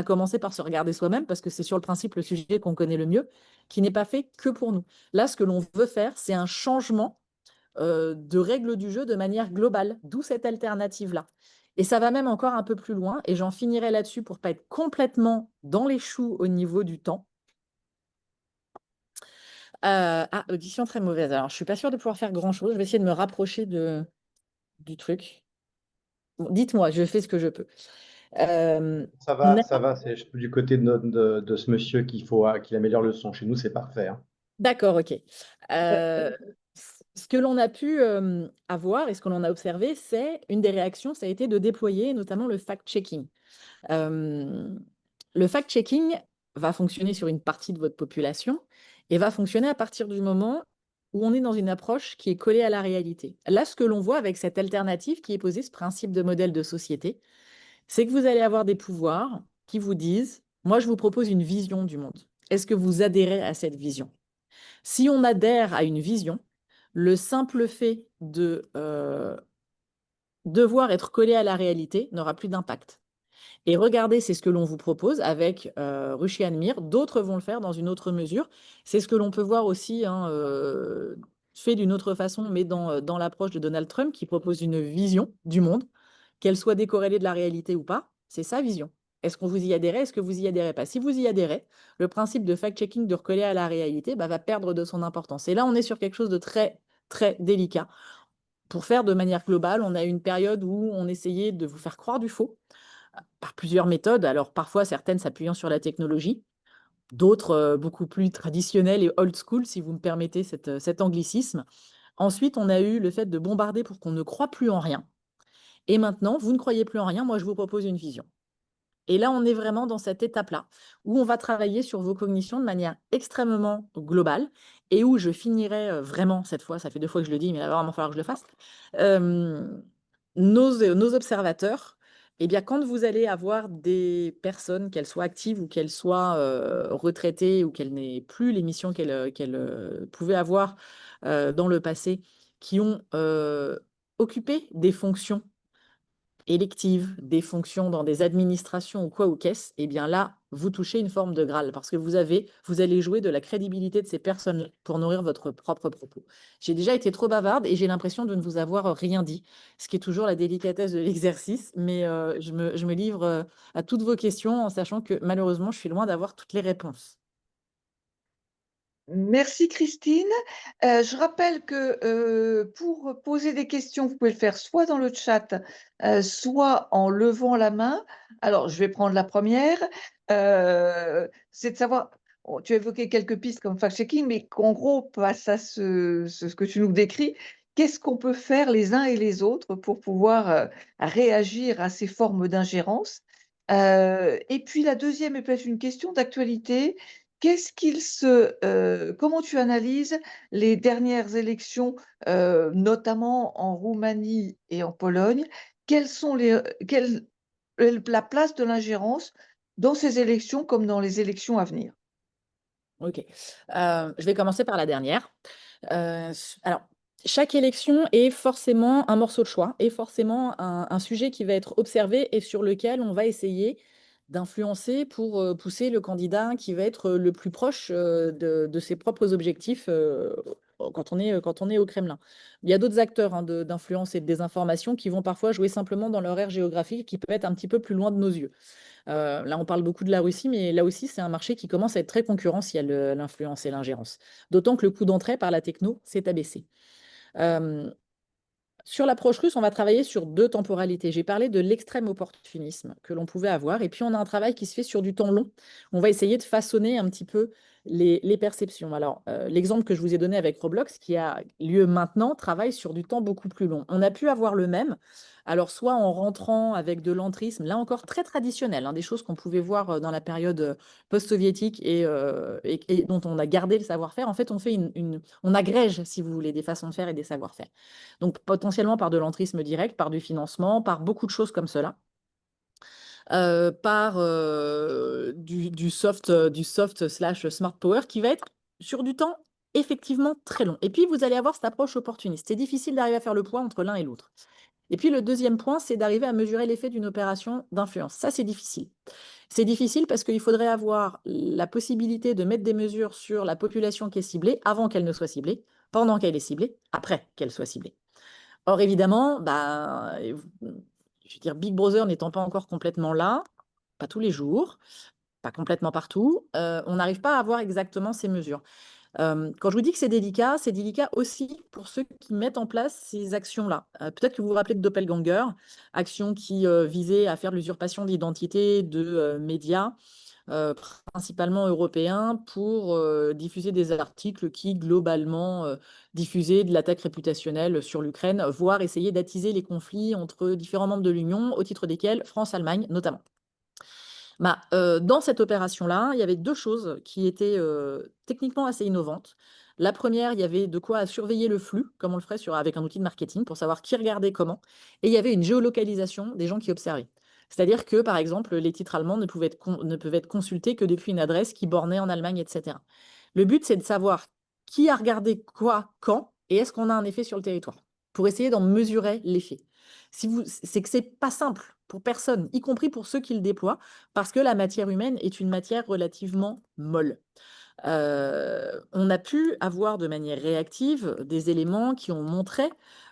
commencer par se regarder soi-même, parce que c'est sur le principe le sujet qu'on connaît le mieux, qui n'est pas fait que pour nous. Là, ce que l'on veut faire, c'est un changement de règles du jeu de manière globale, d'où cette alternative-là. Et ça va même encore un peu plus loin, et j'en finirai là-dessus pour ne pas être complètement dans les choux au niveau du temps. Audition très mauvaise. Alors, je suis pas sûre de pouvoir faire grand-chose. Je vais essayer de me rapprocher du truc. Bon, dites-moi, je fais ce que je peux. On a- Ça va, c'est du côté de ce monsieur qu'il améliore le son. Chez nous, c'est parfait, hein. D'accord, ok. Ce que l'on a pu avoir et ce que l'on a observé, c'est une des réactions, ça a été de déployer notamment le fact-checking. Euh, le fact-checking va fonctionner sur une partie de votre population et va fonctionner à partir du moment où on est dans une approche qui est collée à la réalité. Là, ce que l'on voit avec cette alternative qui est posée, ce principe de modèle de société, c'est que vous allez avoir des pouvoirs qui vous disent, moi, je vous propose une vision du monde. Est-ce que vous adhérez à cette vision? Si on adhère à une vision, le simple fait de devoir être collé à la réalité n'aura plus d'impact. Et regardez, c'est ce que l'on vous propose avec Ruchi Admire. D'autres vont le faire dans une autre mesure. C'est ce que l'on peut voir aussi, hein, fait d'une autre façon, mais dans l'approche de Donald Trump, qui propose une vision du monde, qu'elle soit décorrélée de la réalité ou pas. C'est sa vision. Est-ce qu'on vous y adhérez? Est-ce que vous y adhérez pas? Si vous y adhérez, le principe de fact-checking, de recoller à la réalité, bah, va perdre de son importance. Et là, on est sur quelque chose de très, très délicat. Pour faire de manière globale, on a eu une période où on essayait de vous faire croire du faux par plusieurs méthodes. Alors parfois, certaines s'appuyant sur la technologie, d'autres beaucoup plus traditionnelles et old school, si vous me permettez cet anglicisme. Ensuite, on a eu le fait de bombarder pour qu'on ne croie plus en rien. Et maintenant, vous ne croyez plus en rien, moi je vous propose une vision. Et là, on est vraiment dans cette étape-là, où on va travailler sur vos cognitions de manière extrêmement globale, et où je finirai vraiment, cette fois, ça fait 2 fois que je le dis, mais il va vraiment falloir que je le fasse, euh, nos observateurs, eh bien, quand vous allez avoir des personnes, qu'elles soient actives ou qu'elles soient retraitées ou qu'elles n'aient plus les missions qu'elles pouvaient avoir dans le passé, qui ont occupé des fonctions électives, des fonctions dans des administrations ou quoi ou qu'est-ce, eh bien là, vous touchez une forme de Graal parce que vous allez jouer de la crédibilité de ces personnes pour nourrir votre propre propos. J'ai déjà été trop bavarde et j'ai l'impression de ne vous avoir rien dit, ce qui est toujours la délicatesse de l'exercice, mais je me livre à toutes vos questions en sachant que malheureusement, je suis loin d'avoir toutes les réponses. Merci Christine. Je rappelle que, pour poser des questions, vous pouvez le faire soit dans le chat, soit en levant la main. Alors, je vais prendre la première. C'est de savoir, tu as évoqué quelques pistes comme fact-checking, mais qu'en gros, face à ce que tu nous décris, qu'est-ce qu'on peut faire les uns et les autres pour pouvoir, réagir à ces formes d'ingérence? Et puis la deuxième est peut-être une question d'actualité. Comment tu analyses les dernières élections, notamment en Roumanie et en Pologne? Quelle est la place de l'ingérence dans ces élections comme dans les élections à venir? Ok. Je vais commencer par la dernière. Alors, chaque élection est forcément un morceau de choix, est forcément un sujet qui va être observé et sur lequel on va essayer d'influencer pour pousser le candidat qui va être le plus proche de ses propres objectifs quand on est au Kremlin. Il y a d'autres acteurs, hein, d'influence et de désinformation qui vont parfois jouer simplement dans leur aire géographique qui peut être un petit peu plus loin de nos yeux. Là, on parle beaucoup de la Russie, mais là aussi, c'est un marché qui commence à être très concurrentiel, l'influence et l'ingérence. D'autant que le coût d'entrée par la techno s'est abaissé. Euh, Sur l'approche russe, on va travailler sur 2 temporalités. J'ai parlé de l'extrême opportunisme que l'on pouvait avoir, et puis on a un travail qui se fait sur du temps long. On va essayer de façonner un petit peu les perceptions. Alors, l'exemple que je vous ai donné avec Roblox, qui a lieu maintenant, travaille sur du temps beaucoup plus long. On a pu avoir le même, alors soit en rentrant avec de l'entrisme, là encore très traditionnel, hein, des choses qu'on pouvait voir dans la période post-soviétique et dont on a gardé le savoir-faire. En fait, on agrège, si vous voulez, des façons de faire et des savoir-faire. Donc, potentiellement par de l'entrisme direct, par du financement, par beaucoup de choses comme cela. Par du soft slash smart power qui va être sur du temps effectivement très long. Et puis, vous allez avoir cette approche opportuniste. C'est difficile d'arriver à faire le poids entre l'un et l'autre. Et puis, le deuxième point, c'est d'arriver à mesurer l'effet d'une opération d'influence. Ça, c'est difficile. C'est difficile parce qu'il faudrait avoir la possibilité de mettre des mesures sur la population qui est ciblée avant qu'elle ne soit ciblée, pendant qu'elle est ciblée, après qu'elle soit ciblée. Or, évidemment, bah, je veux dire, Big Brother n'étant pas encore complètement là, pas tous les jours, pas complètement partout, on n'arrive pas à avoir exactement ces mesures. Quand je vous dis que c'est délicat aussi pour ceux qui mettent en place ces actions-là. Peut-être que vous vous rappelez de Doppelganger, action qui visait à faire de l'usurpation d'identité de médias, principalement européens, pour diffuser des articles qui, globalement, diffusaient de l'attaque réputationnelle sur l'Ukraine, voire essayer d'attiser les conflits entre différents membres de l'Union, au titre desquels France-Allemagne notamment. Bah, dans cette opération-là, il y avait 2 choses qui étaient, techniquement assez innovantes. La première, il y avait de quoi surveiller le flux, comme on le ferait avec un outil de marketing pour savoir qui regardait comment, et il y avait une géolocalisation des gens qui observaient. C'est-à-dire que, par exemple, les titres allemands ne peuvent être consultés que depuis une adresse qui bornait en Allemagne, et cetera. Le but, c'est de savoir qui a regardé quoi, quand, et est-ce qu'on a un effet sur le territoire, pour essayer d'en mesurer l'effet. C'est que c'est pas simple pour personne, y compris pour ceux qui le déploient, parce que la matière humaine est une matière relativement molle. On a pu avoir de manière réactive des éléments qui ont montré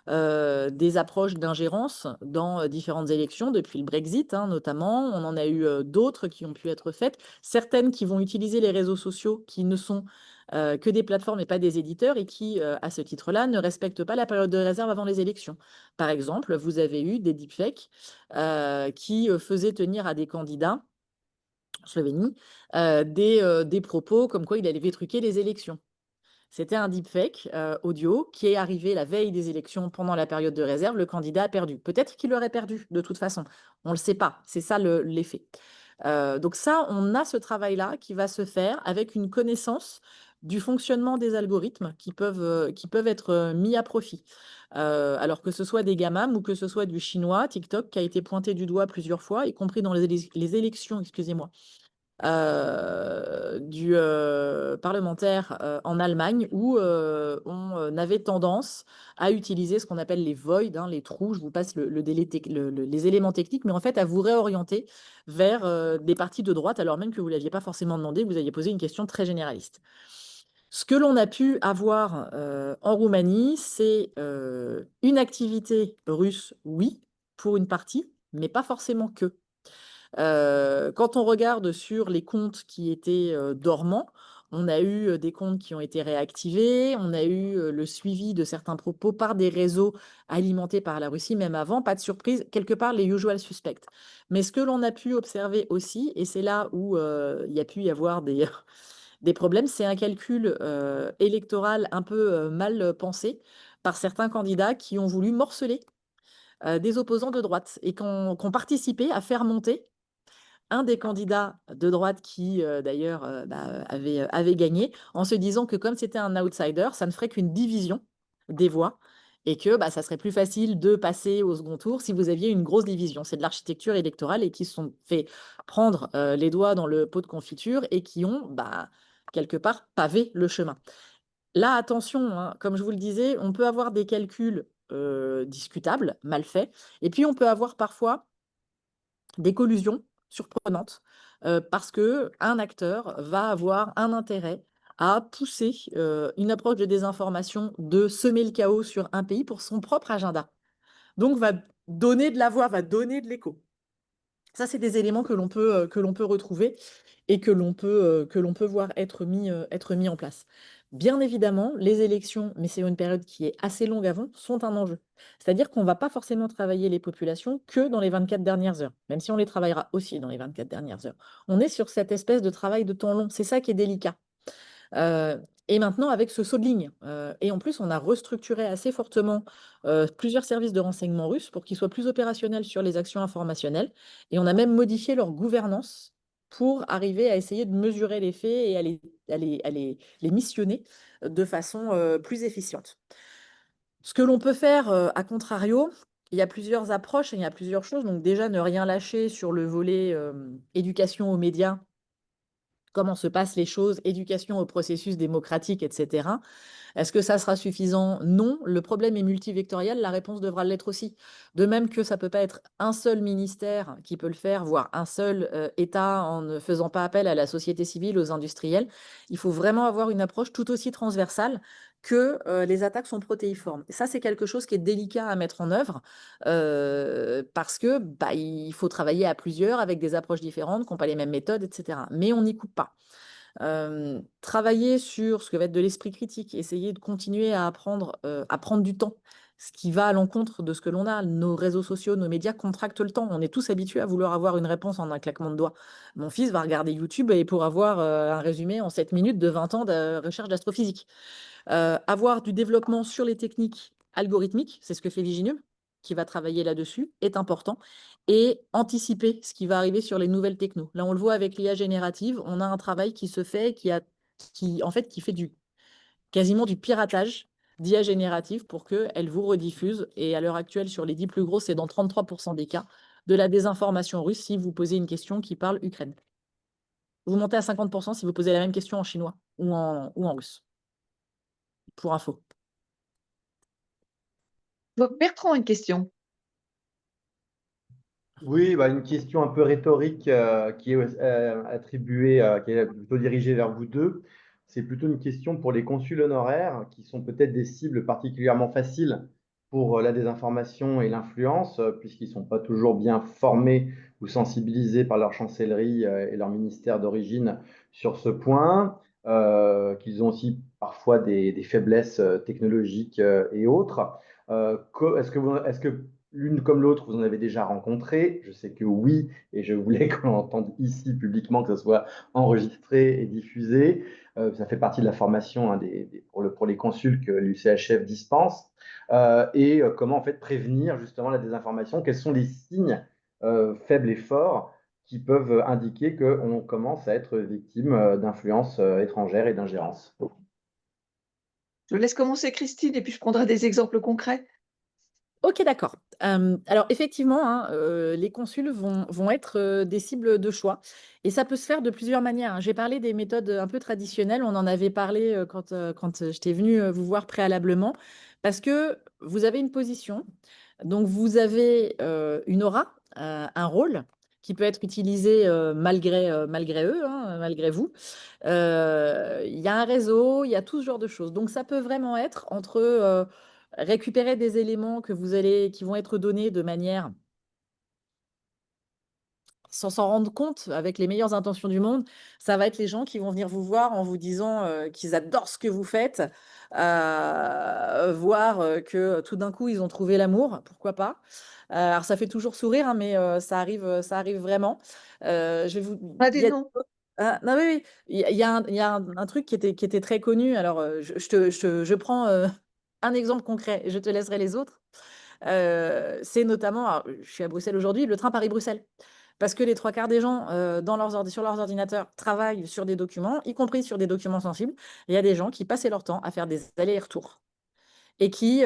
des approches d'ingérence dans différentes élections, depuis le Brexit notamment. On en a eu d'autres qui ont pu être faites, certaines qui vont utiliser les réseaux sociaux qui ne sont que des plateformes et pas des éditeurs et qui, à ce titre-là, ne respectent pas la période de réserve avant les élections. Par exemple, vous avez eu des deepfakes qui faisaient tenir à des candidats en Slovénie, des propos comme quoi il allait truquer les élections. C'était un deepfake audio qui est arrivé la veille des élections pendant la période de réserve. Le candidat a perdu. Peut-être qu'il aurait perdu de toute façon. On ne le sait pas. C'est ça l'effet. Donc ça, on a ce travail-là qui va se faire avec une connaissance du fonctionnement des algorithmes qui peuvent être mis à profit. Alors que ce soit des gamams ou que ce soit du chinois, TikTok, qui a été pointé du doigt plusieurs fois, y compris dans les élections, excusez-moi, parlementaire en Allemagne, où on avait tendance à utiliser ce qu'on appelle les voids, les trous. Je vous passe les éléments techniques, mais en fait à vous réorienter vers des partis de droite, alors même que vous ne l'aviez pas forcément demandé, vous aviez posé une question très généraliste. Ce que l'on a pu avoir en Roumanie, c'est une activité russe, oui, pour une partie, mais pas forcément que. Quand on regarde sur les comptes qui étaient dormants, on a eu des comptes qui ont été réactivés, on a eu le suivi de certains propos par des réseaux alimentés par la Russie, même avant, pas de surprise, quelque part les usual suspects. Mais ce que l'on a pu observer aussi, et c'est là où il y a pu y avoir des problèmes, c'est un calcul électoral un peu mal pensé par certains candidats qui ont voulu morceler des opposants de droite et qui ont participé à faire monter un des candidats de droite qui, d'ailleurs, avait gagné, en se disant que comme c'était un outsider, ça ne ferait qu'une division des voix et que ça serait plus facile de passer au second tour si vous aviez une grosse division. C'est de l'architecture électorale et qui se sont fait prendre les doigts dans le pot de confiture et qui ont, quelque part, pavé le chemin. Là, attention, comme je vous le disais, on peut avoir des calculs discutables, mal faits, et puis on peut avoir parfois des collusions surprenantes parce qu'un acteur va avoir un intérêt à pousser une approche de désinformation, de semer le chaos sur un pays pour son propre agenda. Donc, va donner de la voix, va donner de l'écho. Ça, c'est des éléments que l'on peut retrouver et que l'on peut voir être mis en place. Bien évidemment, les élections, mais c'est une période qui est assez longue avant, sont un enjeu. C'est-à-dire qu'on ne va pas forcément travailler les populations que dans les 24 dernières heures, même si on les travaillera aussi dans les 24 dernières heures. On est sur cette espèce de travail de temps long. C'est ça qui est délicat. Et maintenant, avec ce saut de ligne, et en plus, on a restructuré assez fortement plusieurs services de renseignement russes pour qu'ils soient plus opérationnels sur les actions informationnelles. Et on a même modifié leur gouvernance pour arriver à essayer de mesurer les faits et les missionner de façon plus efficiente. Ce que l'on peut faire, à contrario, il y a plusieurs approches et il y a plusieurs choses. Donc déjà, ne rien lâcher sur le volet éducation aux médias, comment se passent les choses, éducation au processus démocratique, etc. Est-ce que ça sera suffisant? Non. Le problème est multivectoriel, la réponse devra l'être aussi. De même que ça ne peut pas être un seul ministère qui peut le faire, voire un seul État en ne faisant pas appel à la société civile, aux industriels. Il faut vraiment avoir une approche tout aussi transversale que les attaques sont protéiformes. Et ça, c'est quelque chose qui est délicat à mettre en œuvre parce que il faut travailler à plusieurs avec des approches différentes, qui n'ont pas les mêmes méthodes, etc. Mais on n'y coupe pas. Travailler sur ce que va être de l'esprit critique, essayer de continuer à apprendre, à prendre du temps, ce qui va à l'encontre de ce que l'on a. Nos réseaux sociaux, nos médias contractent le temps. On est tous habitués à vouloir avoir une réponse en un claquement de doigts. Mon fils va regarder YouTube et pour avoir un résumé en 7 minutes de 20 ans de recherche d'astrophysique. Avoir du développement sur les techniques algorithmiques, c'est ce que fait Viginium, qui va travailler là-dessus, est important. Et anticiper ce qui va arriver sur les nouvelles technos. Là, on le voit avec l'IA générative, on a un travail qui se fait, qui fait quasiment du piratage d'IA générative pour qu'elle vous rediffuse. Et à l'heure actuelle, sur les 10 plus gros, c'est dans 33% des cas de la désinformation russe si vous posez une question qui parle Ukraine. Vous montez à 50% si vous posez la même question en chinois ou en russe, pour info. Donc, Bertrand a une question. Oui, une question un peu rhétorique qui est attribuée, qui est plutôt dirigée vers vous deux. C'est plutôt une question pour les consuls honoraires, qui sont peut-être des cibles particulièrement faciles pour la désinformation et l'influence, puisqu'ils ne sont pas toujours bien formés ou sensibilisés par leur chancellerie et leur ministère d'origine sur ce point, qu'ils ont aussi parfois des faiblesses technologiques et autres. Est-ce que l'une comme l'autre, vous en avez déjà rencontré? Je sais que oui, et je voulais qu'on l'entende ici publiquement, que ce soit enregistré et diffusé. Ça fait partie de la formation pour les consuls que l'UCHF dispense. Comment en fait prévenir justement la désinformation? Quels sont les signes faibles et forts qui peuvent indiquer qu'on commence à être victime d'influences étrangères et d'ingérence? Je laisse commencer Christine et puis je prendrai des exemples concrets. Ok, d'accord. Alors effectivement, hein, les consuls vont être des cibles de choix et ça peut se faire de plusieurs manières, hein. J'ai parlé des méthodes un peu traditionnelles, on en avait parlé quand j'étais venue vous voir préalablement, parce que vous avez une position, donc vous avez une aura, un rôle qui peut être utilisé malgré eux, hein, malgré vous. Il y a un réseau, il y a tout ce genre de choses. Donc ça peut vraiment être entre récupérer des éléments qui vont être donnés de manière sans s'en rendre compte, avec les meilleures intentions du monde. Ça va être les gens qui vont venir vous voir en vous disant qu'ils adorent ce que vous faites, voir que tout d'un coup, ils ont trouvé l'amour, pourquoi pas. Alors, ça fait toujours sourire, hein, mais ça arrive vraiment. Je vais vous... Pas il des y a- noms. Ah, non, oui, oui. Il y a un truc qui était très connu. Alors, je prends un exemple concret, je te laisserai les autres. C'est notamment, alors, je suis à Bruxelles aujourd'hui, le train Paris-Bruxelles. Parce que les trois quarts des gens sur leurs ordinateurs travaillent sur des documents, y compris sur des documents sensibles. Il y a des gens qui passaient leur temps à faire des allers-retours et qui,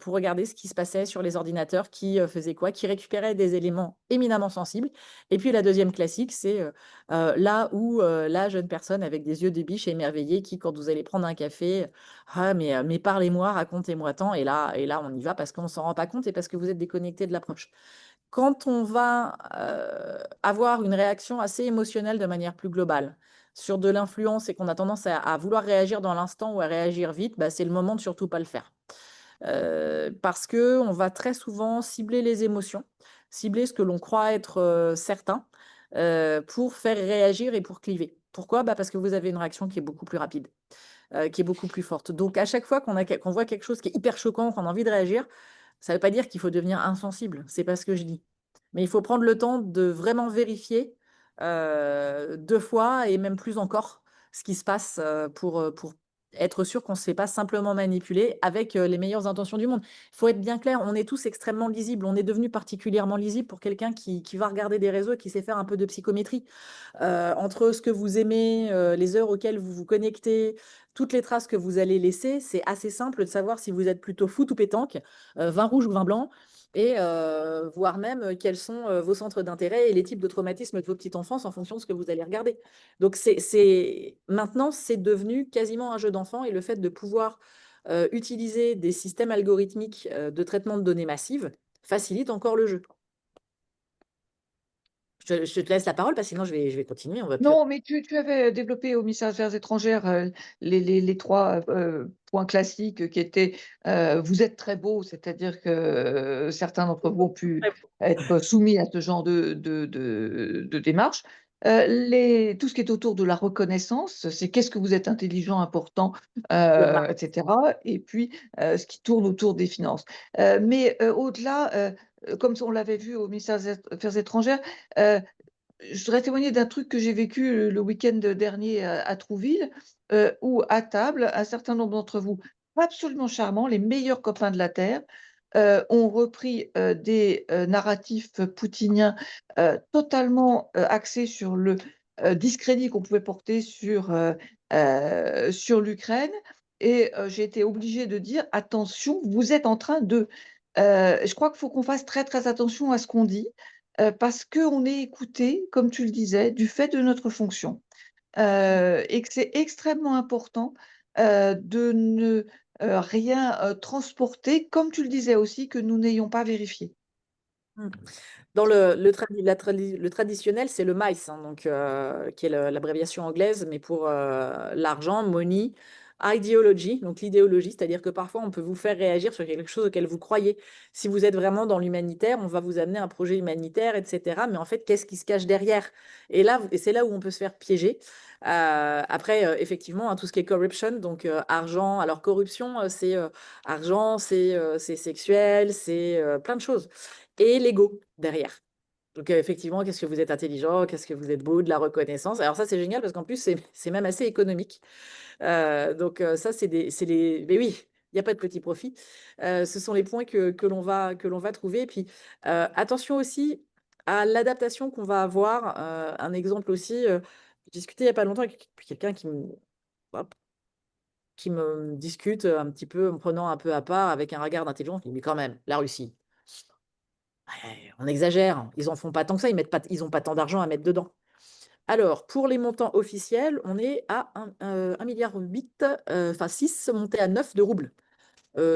pour regarder ce qui se passait sur les ordinateurs, qui faisait quoi, qui récupérait des éléments éminemment sensibles. Et puis la deuxième classique, c'est là où la jeune personne avec des yeux de biche émerveillée qui, quand vous allez prendre un café, ah mais parlez-moi, racontez-moi tant, et là on y va parce qu'on ne s'en rend pas compte et parce que vous êtes déconnecté de l'approche. Quand on va avoir une réaction assez émotionnelle de manière plus globale sur de l'influence et qu'on a tendance à vouloir réagir dans l'instant ou à réagir vite, bah, c'est le moment de surtout pas le faire. Parce qu'on va très souvent cibler les émotions, cibler ce que l'on croit être certain pour faire réagir et pour cliver. Pourquoi? Bah, parce que vous avez une réaction qui est beaucoup plus rapide, qui est beaucoup plus forte. Donc à chaque fois qu'on voit quelque chose qui est hyper choquant, qu'on a envie de réagir, ça ne veut pas dire qu'il faut devenir insensible, c'est pas ce que je dis. Mais il faut prendre le temps de vraiment vérifier 2 fois et même plus encore ce qui se passe pour être sûr qu'on ne se fait pas simplement manipuler avec les meilleures intentions du monde. Il faut être bien clair, on est tous extrêmement lisibles. On est devenu particulièrement lisible pour quelqu'un qui va regarder des réseaux et qui sait faire un peu de psychométrie. Entre ce que vous aimez, les heures auxquelles vous vous connectez, toutes les traces que vous allez laisser, c'est assez simple de savoir si vous êtes plutôt foot ou pétanque, vin rouge ou vin blanc, et voire même quels sont vos centres d'intérêt et les types de traumatismes de vos petites enfances en fonction de ce que vous allez regarder. Donc maintenant, c'est devenu quasiment un jeu d'enfant, et le fait de pouvoir utiliser des systèmes algorithmiques de traitement de données massives facilite encore le jeu. Je te laisse la parole, parce que sinon je vais continuer, on va plus. Non, mais tu avais développé au ministère des Affaires étrangères, les 3 points classiques qui étaient, vous êtes très beau, c'est-à-dire que, certains d'entre vous ont pu être soumis à ce genre de démarche. Tout ce qui est autour de la reconnaissance, c'est qu'est-ce que vous êtes intelligent, important, et cetera, et puis, ce qui tourne autour des finances. Mais, au-delà, comme on l'avait vu au ministère des Affaires étrangères, heu je voudrais témoigner d'un truc que j'ai vécu le week-end dernier à Trouville, où à table, un certain nombre d'entre vous, absolument charmants, les meilleurs copains de la terre, ont repris, des, narratifs poutiniens, totalement, axés sur le, discrédit qu'on pouvait porter sur l'Ukraine, et j'ai été obligée de dire: «Attention, vous êtes en train de». Je crois qu'il faut qu'on fasse très, très attention à ce qu'on dit. Parce qu'on est écouté, comme tu le disais, du fait de notre fonction, et que c'est extrêmement important, de ne, rien, transporter, comme tu le disais aussi, que nous n'ayons pas vérifié. Mmh. Dans le traditionnel, c'est le MICE, hein, donc qui est l'abréviation anglaise, mais pour l'argent, money, ideology, donc l'idéologie, c'est-à-dire que parfois on peut vous faire réagir sur quelque chose auquel vous croyez. Si vous êtes vraiment dans l'humanitaire, on va vous amener un projet humanitaire, etc. Mais en fait, qu'est-ce qui se cache derrière? Et c'est là où on peut se faire piéger. Après, effectivement, hein, tout ce qui est corruption, donc argent, alors corruption, c'est argent, c'est sexuel, c'est plein de choses. Et l'ego derrière. Donc, effectivement, qu'est-ce que vous êtes intelligent, qu'est-ce que vous êtes beau, de la reconnaissance. Alors ça, c'est génial parce qu'en plus, c'est même assez économique. Donc, ça, mais oui, il n'y a pas de petit profit. Ce sont les points que l'on va trouver. Et puis, attention aussi à l'adaptation qu'on va avoir. Un exemple aussi, j'ai discuté il n'y a pas longtemps avec quelqu'un hop, qui me discute un petit peu, en me prenant un peu à part avec un regard d'intelligence. Il me dit: «Mais quand même, la Russie, ouais, on exagère, ils en font pas tant que ça, ils ont pas tant d'argent à mettre dedans». Alors, pour les montants officiels, on est à 1,8 milliard, enfin 6 monté à 9 de roubles.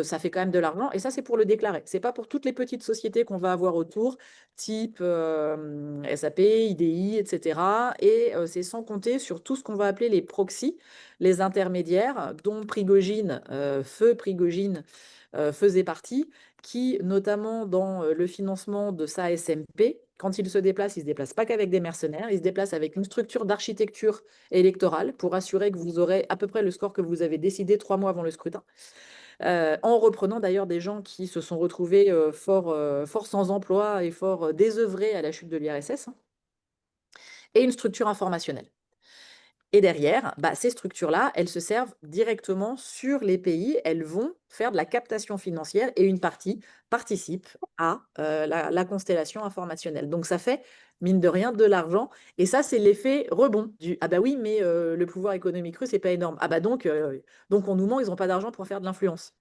Ça fait quand même de l'argent, et ça, c'est pour le déclarer. C'est pas pour toutes les petites sociétés qu'on va avoir autour, type SAP, IDI, et cetera, et c'est sans compter sur tout ce qu'on va appeler les proxys, les intermédiaires, dont Prigogine, feu Prigogine, faisait partie, qui, notamment dans le financement de sa SMP, quand il se déplace pas qu'avec des mercenaires, il se déplace avec une structure d'architecture électorale pour assurer que vous aurez à peu près le score que vous avez décidé 3 mois avant le scrutin. En reprenant d'ailleurs des gens qui se sont retrouvés fort sans emploi et fort désœuvrés à la chute de l'IRSS, hein, et une structure informationnelle. Et derrière, bah, ces structures-là, elles se servent directement sur les pays, elles vont faire de la captation financière, et une partie participe à la constellation informationnelle. Donc ça fait, mine de rien, de l'argent, et ça, c'est l'effet rebond du «Ah bah oui, mais le pouvoir économique russe, c'est pas énorme. Ah bah donc on nous ment, ils n'ont pas d'argent pour faire de l'influence».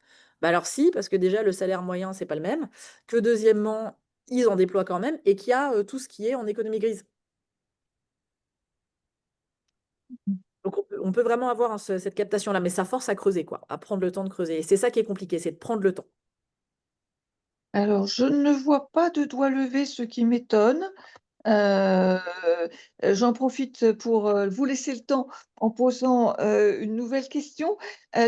Bah alors si, parce que déjà, le salaire moyen, c'est pas le même, que deuxièmement, ils en déploient quand même, et qu'il y a tout ce qui est en économie grise. Donc on peut vraiment avoir cette captation-là, mais ça force à creuser, quoi, à prendre le temps de creuser. Et c'est ça qui est compliqué, c'est de prendre le temps. Alors, je ne vois pas de doigt levé, ce qui m'étonne. Heu, j'en profite pour, vous laisser le temps en posant, une nouvelle question.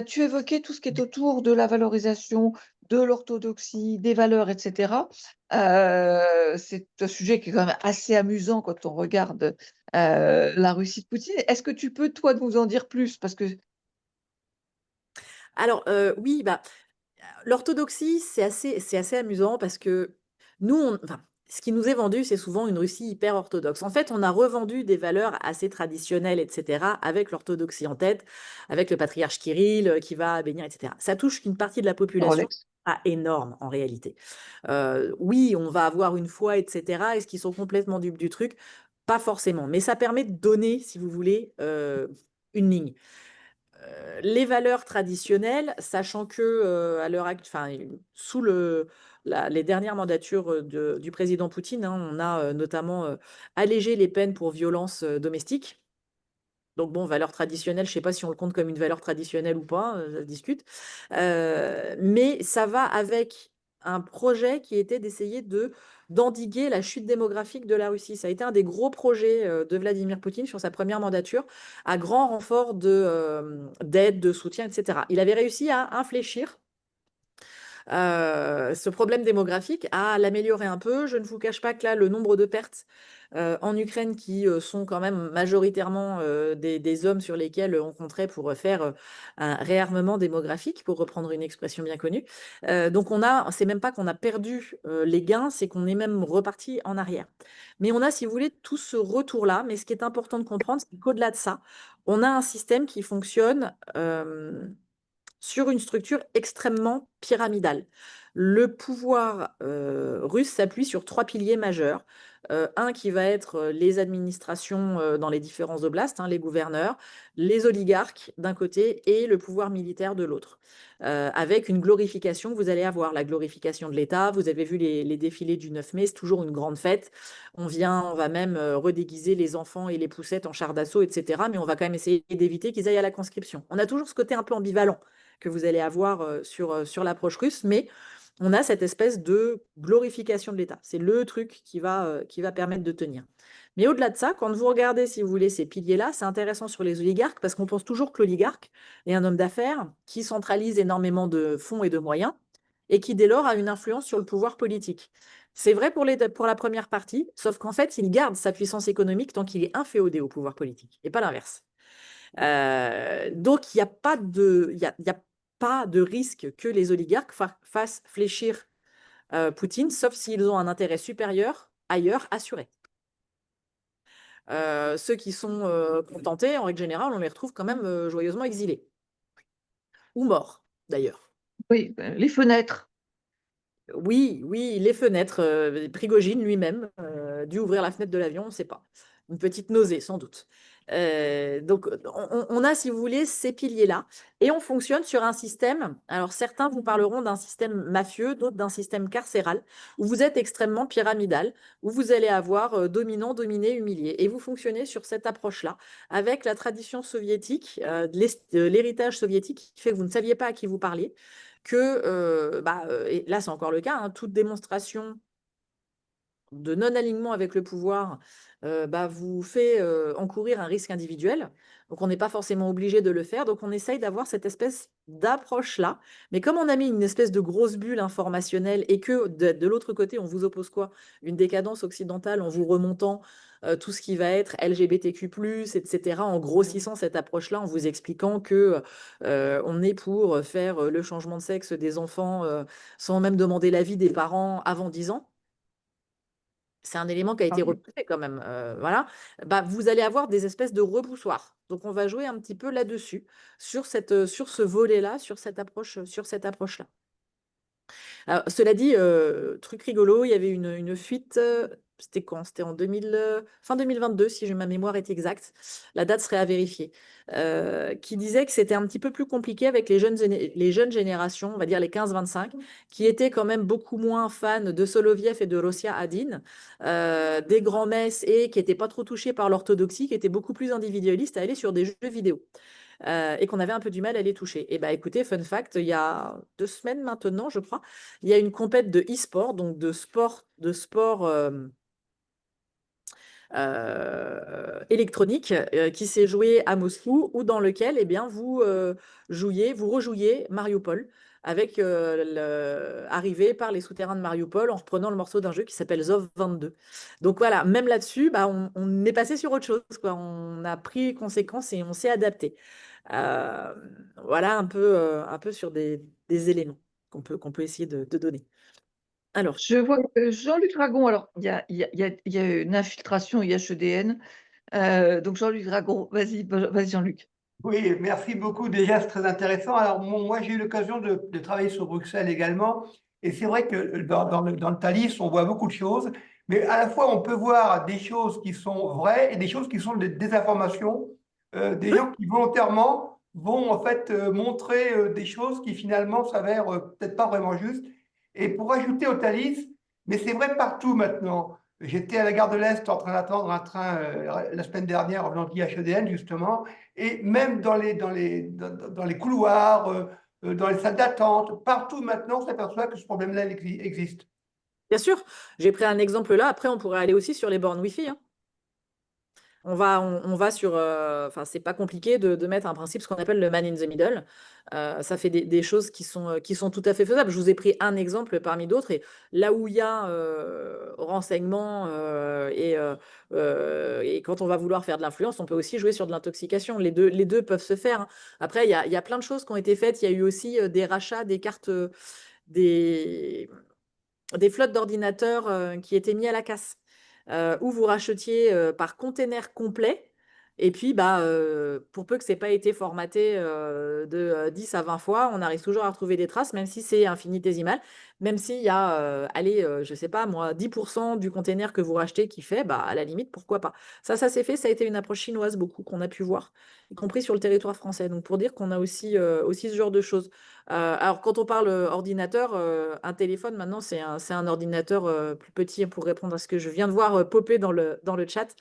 Tu évoquais tout ce qui est autour de la valorisation de l'orthodoxie, des valeurs, et cetera. C'est un sujet qui est quand même assez amusant quand on regarde, la Russie de Poutine. Est-ce que tu peux, toi, nous en dire plus? Parce que Alors, oui, bah, l'orthodoxie, c'est assez amusant parce que nous, enfin, ce qui nous est vendu, c'est souvent une Russie hyper orthodoxe. En fait, on a revendu des valeurs assez traditionnelles, etc., avec l'orthodoxie en tête, avec le patriarche Kirill qui va bénir, etc. Ça touche qu'une partie de la population, Rolex. pas énorme en réalité. Oui, on va avoir une foi, etc. Est-ce qu'ils sont complètement dupes du truc? Pas forcément, mais ça permet de donner, si vous voulez, une ligne. Les valeurs traditionnelles, sachant que à l'heure actuelle, sous les dernières mandatures du président Poutine, hein, on a notamment allégé les peines pour violences domestiques. Donc bon, valeur traditionnelle, je ne sais pas si on le compte comme une valeur traditionnelle ou pas, ça se discute. Mais ça va avec un projet qui était d'essayer d'endiguer la chute démographique de la Russie. Ça a été un des gros projets de Vladimir Poutine sur sa première mandature, à grand renfort d'aide, de soutien, etc. Il avait réussi à infléchir ce problème démographique, à l'améliorer un peu. Je ne vous cache pas que là, le nombre de pertes en Ukraine qui sont quand même majoritairement des hommes sur lesquels on compterait pour faire un réarmement démographique, pour reprendre une expression bien connue. Donc c'est même pas qu'on a perdu les gains, c'est qu'on est même reparti en arrière. Mais on a, si vous voulez, tout ce retour-là. Mais ce qui est important de comprendre, c'est qu'au-delà de ça, on a un système qui fonctionne sur une structure extrêmement pyramidale. Le pouvoir russe s'appuie sur 3 piliers majeurs. Un qui va être les administrations dans les différents oblasts, hein, les gouverneurs, les oligarques d'un côté et le pouvoir militaire de l'autre. Avec une glorification que vous allez avoir, la glorification de l'État. Vous avez vu les défilés du 9 mai, c'est toujours une grande fête. On va même redéguiser les enfants et les poussettes en chars d'assaut, etc. Mais on va quand même essayer d'éviter qu'ils aillent à la conscription. On a toujours ce côté un peu ambivalent que vous allez avoir sur l'approche russe, mais on a cette espèce de glorification de l'État. C'est le truc qui va permettre de tenir. Mais au-delà de ça, quand vous regardez, si vous voulez, ces piliers-là, c'est intéressant sur les oligarques, parce qu'on pense toujours que l'oligarque est un homme d'affaires qui centralise énormément de fonds et de moyens, et qui dès lors a une influence sur le pouvoir politique. C'est vrai pour la première partie, sauf qu'en fait, il garde sa puissance économique tant qu'il est inféodé au pouvoir politique, et pas l'inverse. Donc, il n'y a pas de risque que les oligarques fassent fléchir Poutine, sauf s'ils ont un intérêt supérieur ailleurs assuré. Ceux qui sont contentés, en règle générale, on les retrouve quand même joyeusement exilés. Ou morts, d'ailleurs. Oui, les fenêtres. Oui, oui, les fenêtres. Prigogine lui-même dû ouvrir la fenêtre de l'avion, on ne sait pas. Une petite nausée, sans doute. Donc, on a, si vous voulez, ces piliers-là. Et on fonctionne sur un système. Alors, certains vous parleront d'un système mafieux, d'autres d'un système carcéral, où vous êtes extrêmement pyramidal, où vous allez avoir dominant, dominé, humilié. Et vous fonctionnez sur cette approche-là, avec la tradition soviétique, de l'héritage soviétique, qui fait que vous ne saviez pas à qui vous parliez, et là c'est encore le cas, hein, toute démonstration de non-alignement avec le pouvoir vous fait encourir un risque individuel. Donc on n'est pas forcément obligé de le faire. Donc on essaye d'avoir cette espèce d'approche-là. Mais comme on a mis une espèce de grosse bulle informationnelle et que de l'autre côté, on vous oppose quoi? Une décadence occidentale en vous remontant tout ce qui va être LGBTQ+, etc., en grossissant cette approche-là, en vous expliquant que on est pour faire le changement de sexe des enfants sans même demander l'avis des parents avant 10 ans. C'est un élément qui a été repoussé quand même. Voilà. Vous allez avoir des espèces de repoussoirs. Donc, on va jouer un petit peu là-dessus, sur ce volet-là, sur cette approche-là. Alors, cela dit, truc rigolo, il y avait une fuite, c'était quand? C'était en fin 2022, si ma mémoire est exacte. La date serait à vérifier. Qui disait que c'était un petit peu plus compliqué avec les jeunes générations, on va dire les 15-25, qui étaient quand même beaucoup moins fans de Soloviev et de Rosia Hadin, des grands-messes et qui n'étaient pas trop touchés par l'orthodoxie, qui étaient beaucoup plus individualistes à aller sur des jeux vidéo. Et qu'on avait un peu du mal à les toucher. Et écoutez, fun fact, il y a 2 semaines maintenant, je crois, il y a une compète de e-sport, donc de sport électronique qui s'est jouée à Moscou, ou dans lequel vous rejouiez Mariupol avec arrivé par les souterrains de Mariupol en reprenant le morceau d'un jeu qui s'appelle Zov 22. Donc voilà, même là-dessus, on est passé sur autre chose, quoi. On a pris conséquence et on s'est adapté. Voilà un peu sur des éléments qu'on peut essayer de donner. Alors, Je vois que Jean-Luc Dragon, alors il y a une infiltration IHEDN, donc Jean-Luc Dragon, vas-y Jean-Luc. Oui, merci beaucoup. Déjà, c'est très intéressant. Alors, moi, j'ai eu l'occasion de travailler sur Bruxelles également. Et c'est vrai que dans le Thalys, on voit beaucoup de choses. Mais à la fois, on peut voir des choses qui sont vraies et des choses qui sont des désinformations. Des gens qui volontairement vont en fait montrer des choses qui finalement s'avèrent peut-être pas vraiment justes. Et pour ajouter au Thalys, mais c'est vrai partout maintenant. J'étais à la gare de l'Est en train d'attendre un train la semaine dernière en venant de l'IHEDN, justement. Et même dans les couloirs, dans les salles d'attente, partout maintenant, on s'aperçoit que ce problème-là existe. bien sûr, j'ai pris un exemple là. Après, on pourrait aller aussi sur les bornes Wi-Fi, hein. On va sur, enfin, c'est pas compliqué de mettre un principe, ce qu'on appelle le man in the middle. Ça fait des choses qui sont tout à fait faisables. Je vous ai pris un exemple parmi d'autres, et là où il y a renseignement et quand on va vouloir faire de l'influence, on peut aussi jouer sur de l'intoxication. Les deux peuvent se faire, hein. Après, il y a plein de choses qui ont été faites. Il y a eu aussi des rachats des cartes, des, des flottes d'ordinateurs qui étaient mis à la casse, où vous rachetiez par container complet. Et puis, bah, pour peu que ce n'ait pas été formaté de 10 à 20 fois, on arrive toujours à retrouver des traces, même si c'est infinitésimal, même s'il y a, allez, je ne sais pas moi, 10% du container que vous rachetez qui fait, bah, à la limite, pourquoi pas. Ça s'est fait, ça a été une approche chinoise beaucoup qu'on a pu voir, y compris sur le territoire français. Donc, pour dire qu'on a aussi ce genre de choses. Alors, quand on parle ordinateur, un téléphone, maintenant, c'est un ordinateur plus petit, pour répondre à ce que je viens de voir popper dans le chat.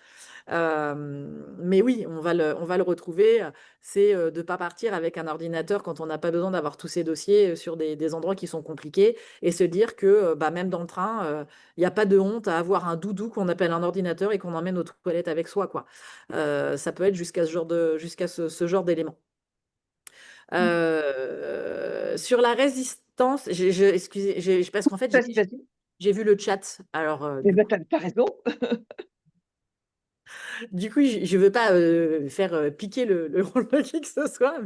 Mais oui, on va le retrouver. C'est de ne pas partir avec un ordinateur quand on n'a pas besoin d'avoir tous ces dossiers sur des endroits qui sont compliqués, et se dire que bah, même dans le train, il n'y a pas de honte à avoir un doudou qu'on appelle un ordinateur et qu'on emmène aux toilettes avec soi, quoi. Ça peut être jusqu'à ce genre d'éléments. Sur la résistance, excusez, parce qu'en fait, Vas-y, vas-y. j'ai vu le chat. Alors, Eh ben, tu as raison. du coup, je ne veux pas faire piquer le rôle de qui que ce soit.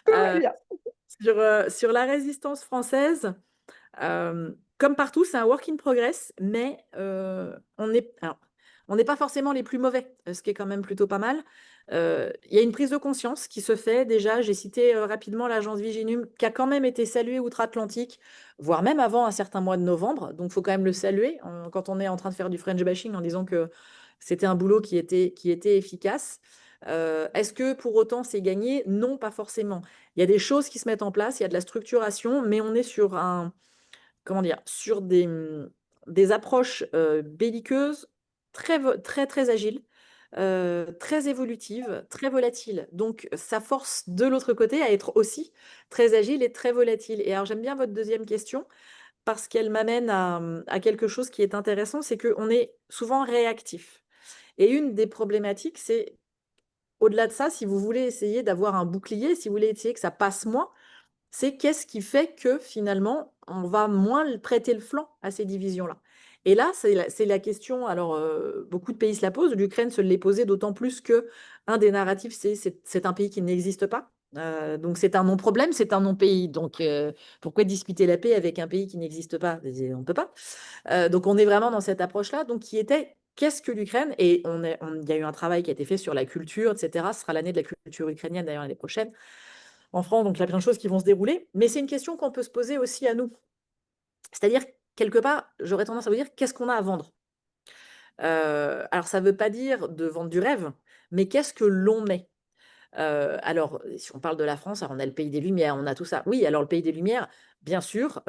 Euh, Cornelia. sur la résistance française, comme partout, c'est un work in progress, mais alors, on n'est pas forcément les plus mauvais, ce qui est quand même plutôt pas mal. Il y a une prise de conscience qui se fait déjà. J'ai cité rapidement l'agence Viginum, qui a quand même été saluée outre-Atlantique, voire même avant un certain mois de novembre. Donc, il faut quand même le saluer quand on est en train de faire du French bashing, en disant que c'était un boulot qui était efficace. Est-ce que pour autant c'est gagné? Non, pas forcément. Il y a des choses qui se mettent en place, il y a de la structuration, mais on est sur comment dire, sur des approches belliqueuses très agiles, très évolutives, très volatiles. Donc, ça force de l'autre côté à être aussi très agile et très volatile. Et alors, j'aime bien votre deuxième question, parce qu'elle m'amène à quelque chose qui est intéressant, c'est qu'on est souvent réactif. Et une des problématiques, c'est au-delà de ça, si vous voulez essayer d'avoir un bouclier, si vous voulez essayer que ça passe moins, c'est qu'est-ce qui fait que finalement, on va moins prêter le flanc à ces divisions-là. Et là, c'est la question, alors beaucoup de pays se la posent, l'Ukraine se l'est posée d'autant plus que un des narratifs, c'est un pays qui n'existe pas. Donc c'est un non-problème, c'est un non-pays. Donc pourquoi discuter la paix avec un pays qui n'existe pas? On ne peut pas. Donc on est vraiment dans cette approche-là, donc qui était qu'est-ce que l'Ukraine? Et il y a eu un travail qui a été fait sur la culture, etc. Ce sera l'année de la culture ukrainienne d'ailleurs l'année prochaine en France, donc il y a plein de choses qui vont se dérouler. Mais c'est une question qu'on peut se poser aussi à nous. C'est-à-dire, quelque part, j'aurais tendance à vous dire, qu'est-ce qu'on a à vendre? Alors, ça ne veut pas dire de vendre du rêve, mais qu'est-ce que l'on met? Alors, si on parle de la France, alors on a le pays des Lumières, on a tout ça. Oui, alors le pays des Lumières, bien sûr,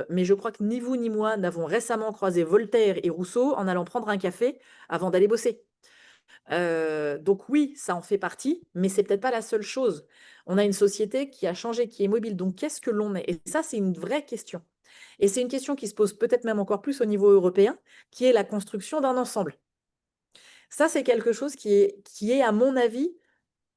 mais je crois que ni vous ni moi n'avons récemment croisé Voltaire et Rousseau en allant prendre un café avant d'aller bosser. Donc oui, ça en fait partie, mais c'est peut-être pas la seule chose. On a une société qui a changé, qui est mobile. Donc qu'est-ce que l'on est? Et ça, c'est une vraie question. Et c'est une question qui se pose peut-être même encore plus au niveau européen, qui est la construction d'un ensemble. Ça, c'est quelque chose qui est, à mon avis,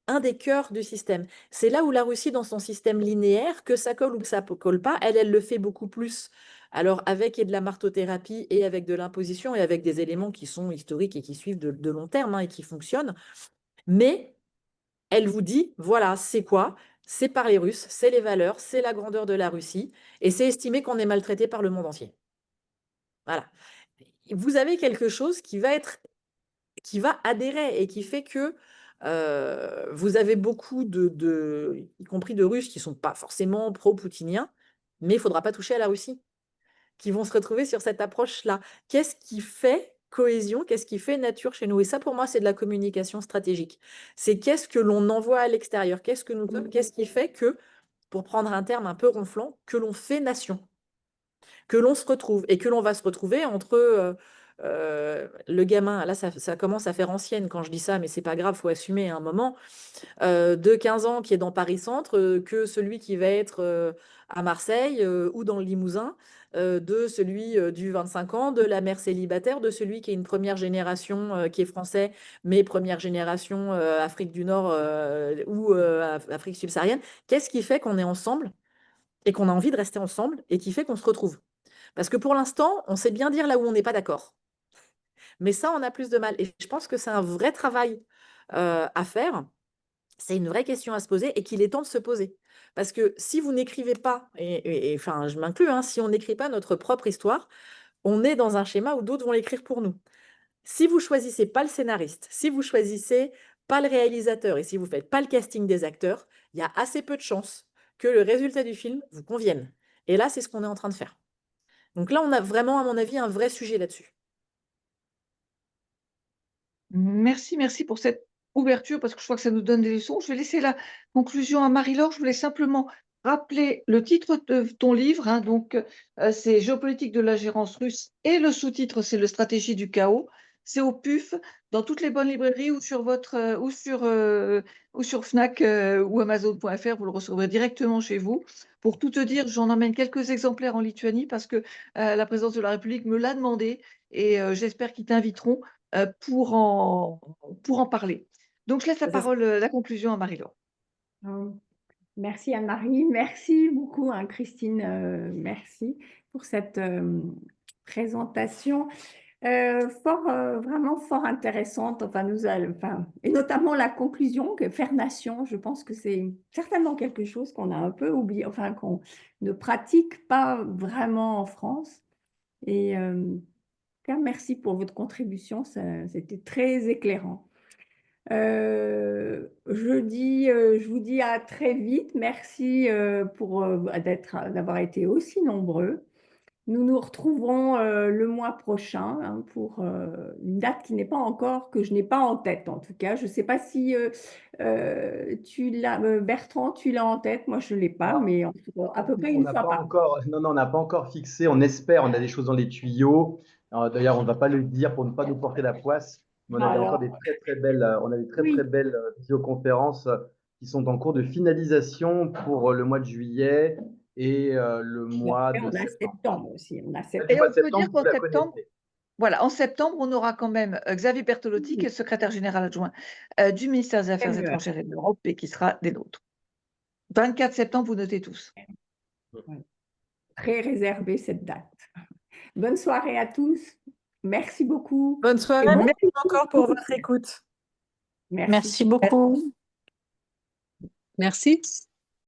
un des cœurs du système. C'est là où la Russie, dans son système linéaire, que ça colle ou que ça ne colle pas, elle le fait beaucoup plus. Alors, avec et de la martothérapie et avec de l'imposition et avec des éléments qui sont historiques et qui suivent de long terme, hein, et qui fonctionnent. Mais elle vous dit, voilà, c'est quoi? C'est par les Russes, c'est les valeurs, c'est la grandeur de la Russie, et c'est estimer qu'on est maltraité par le monde entier. Voilà. Vous avez quelque chose qui va adhérer et qui fait que vous avez beaucoup y compris de Russes qui ne sont pas forcément pro-poutiniens, mais il ne faudra pas toucher à la Russie, qui vont se retrouver sur cette approche-là. Qu'est-ce qui fait cohésion, qu'est-ce qui fait nature chez nous? Et ça, pour moi, c'est de la communication stratégique. C'est qu'est-ce que l'on envoie à l'extérieur, qu'est-ce que nous sommes, qu'est-ce qui fait que, pour prendre un terme un peu ronflant, que l'on fait nation, que l'on se retrouve et que l'on va se retrouver entre le gamin, là ça commence à faire ancienne quand je dis ça, mais c'est pas grave, faut assumer à un moment, de 15 ans qui est dans Paris Centre, que celui qui va être à Marseille ou dans le Limousin, de celui du 25 ans, de la mère célibataire, de celui qui est une première génération qui est français, mais première génération Afrique du Nord ou Afrique subsaharienne. Qu'est-ce qui fait qu'on est ensemble et qu'on a envie de rester ensemble et qui fait qu'on se retrouve? Parce que pour l'instant, on sait bien dire là où on n'est pas d'accord. Mais ça, on a plus de mal. Et je pense que c'est un vrai travail à faire. C'est une vraie question à se poser et qu'il est temps de se poser. Parce que si vous n'écrivez pas, et enfin, je m'inclus, hein, si on n'écrit pas notre propre histoire, on est dans un schéma où d'autres vont l'écrire pour nous. Si vous choisissez pas le scénariste, si vous choisissez pas le réalisateur et si vous faites pas le casting des acteurs, il y a assez peu de chances que le résultat du film vous convienne. Et là, c'est ce qu'on est en train de faire. Donc là, on a vraiment, à mon avis, un vrai sujet là-dessus. Merci pour cette ouverture parce que je crois que ça nous donne des leçons. Je vais laisser la conclusion à Marie-Laure. Je voulais simplement rappeler le titre de ton livre, hein, donc c'est Géopolitique de l'ingérence russe et le sous-titre, c'est Le stratégie du chaos. C'est au PUF, dans toutes les bonnes librairies ou sur ou sur Fnac ou Amazon.fr, vous le recevrez directement chez vous. Pour tout te dire, j'en emmène quelques exemplaires en Lituanie parce que la présidence de la République me l'a demandé et j'espère qu'ils t'inviteront pour en parler. Donc, je laisse la parole, la conclusion à Marie-Laure. Merci Anne-Marie, merci beaucoup hein, Christine, merci pour cette présentation vraiment fort intéressante. Enfin, et notamment la conclusion que faire nation, je pense que c'est certainement quelque chose qu'on a un peu oublié, enfin qu'on ne pratique pas vraiment en France. Et merci pour votre contribution, c'était très éclairant. Je vous dis à très vite. Merci d'avoir été aussi nombreux. Nous nous retrouverons le mois prochain hein, pour une date qui n'est pas encore, que je n'ai pas en tête en tout cas. Je ne sais pas si tu l'as, Bertrand, tu l'as en tête. Moi, je ne l'ai pas, mais à peu près On une n'a fois pas par encore, non, on n'a pas encore fixé. On espère, on a des choses dans les tuyaux. D'ailleurs, on ne va pas le dire pour ne pas nous porter la poisse. Mais on avait encore des très belles, très belles visioconférences qui sont en cours de finalisation pour le mois de juillet et le mois de on a septembre. septembre aussi. On a Du septembre. mois Et de on peut dire septembre, vous qu'en la septembre, connaissez. voilà, en septembre, on aura quand même Xavier Bertolotti, qui est le secrétaire général adjoint du ministère des Affaires étrangères et de l'Europe et qui sera des nôtres. 24 septembre, vous notez tous. Très réservé cette date. Bonne soirée à tous. Merci beaucoup. Bonne soirée. Et Merci encore pour votre écoute. Merci. Merci beaucoup. Merci.